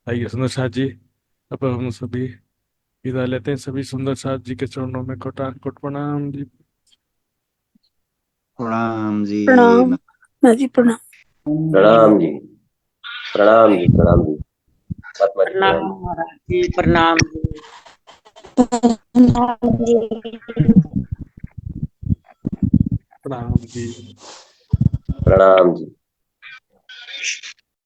आइए सुंदर साथ जी, अब हम सभी विदा लेते हैं। सभी सुंदर साथ जी के चरणों में कोटि कोटि प्रणाम जी। प्रणाम जी। प्रणाम माँ जी, प्रणाम। प्रणाम जी, प्रणाम जी, प्रणाम जी, महात्मा जी प्रणाम प्रणाम। महाराज जी, प्रणाम जी। प्रणाम जी। प्रणाम जी।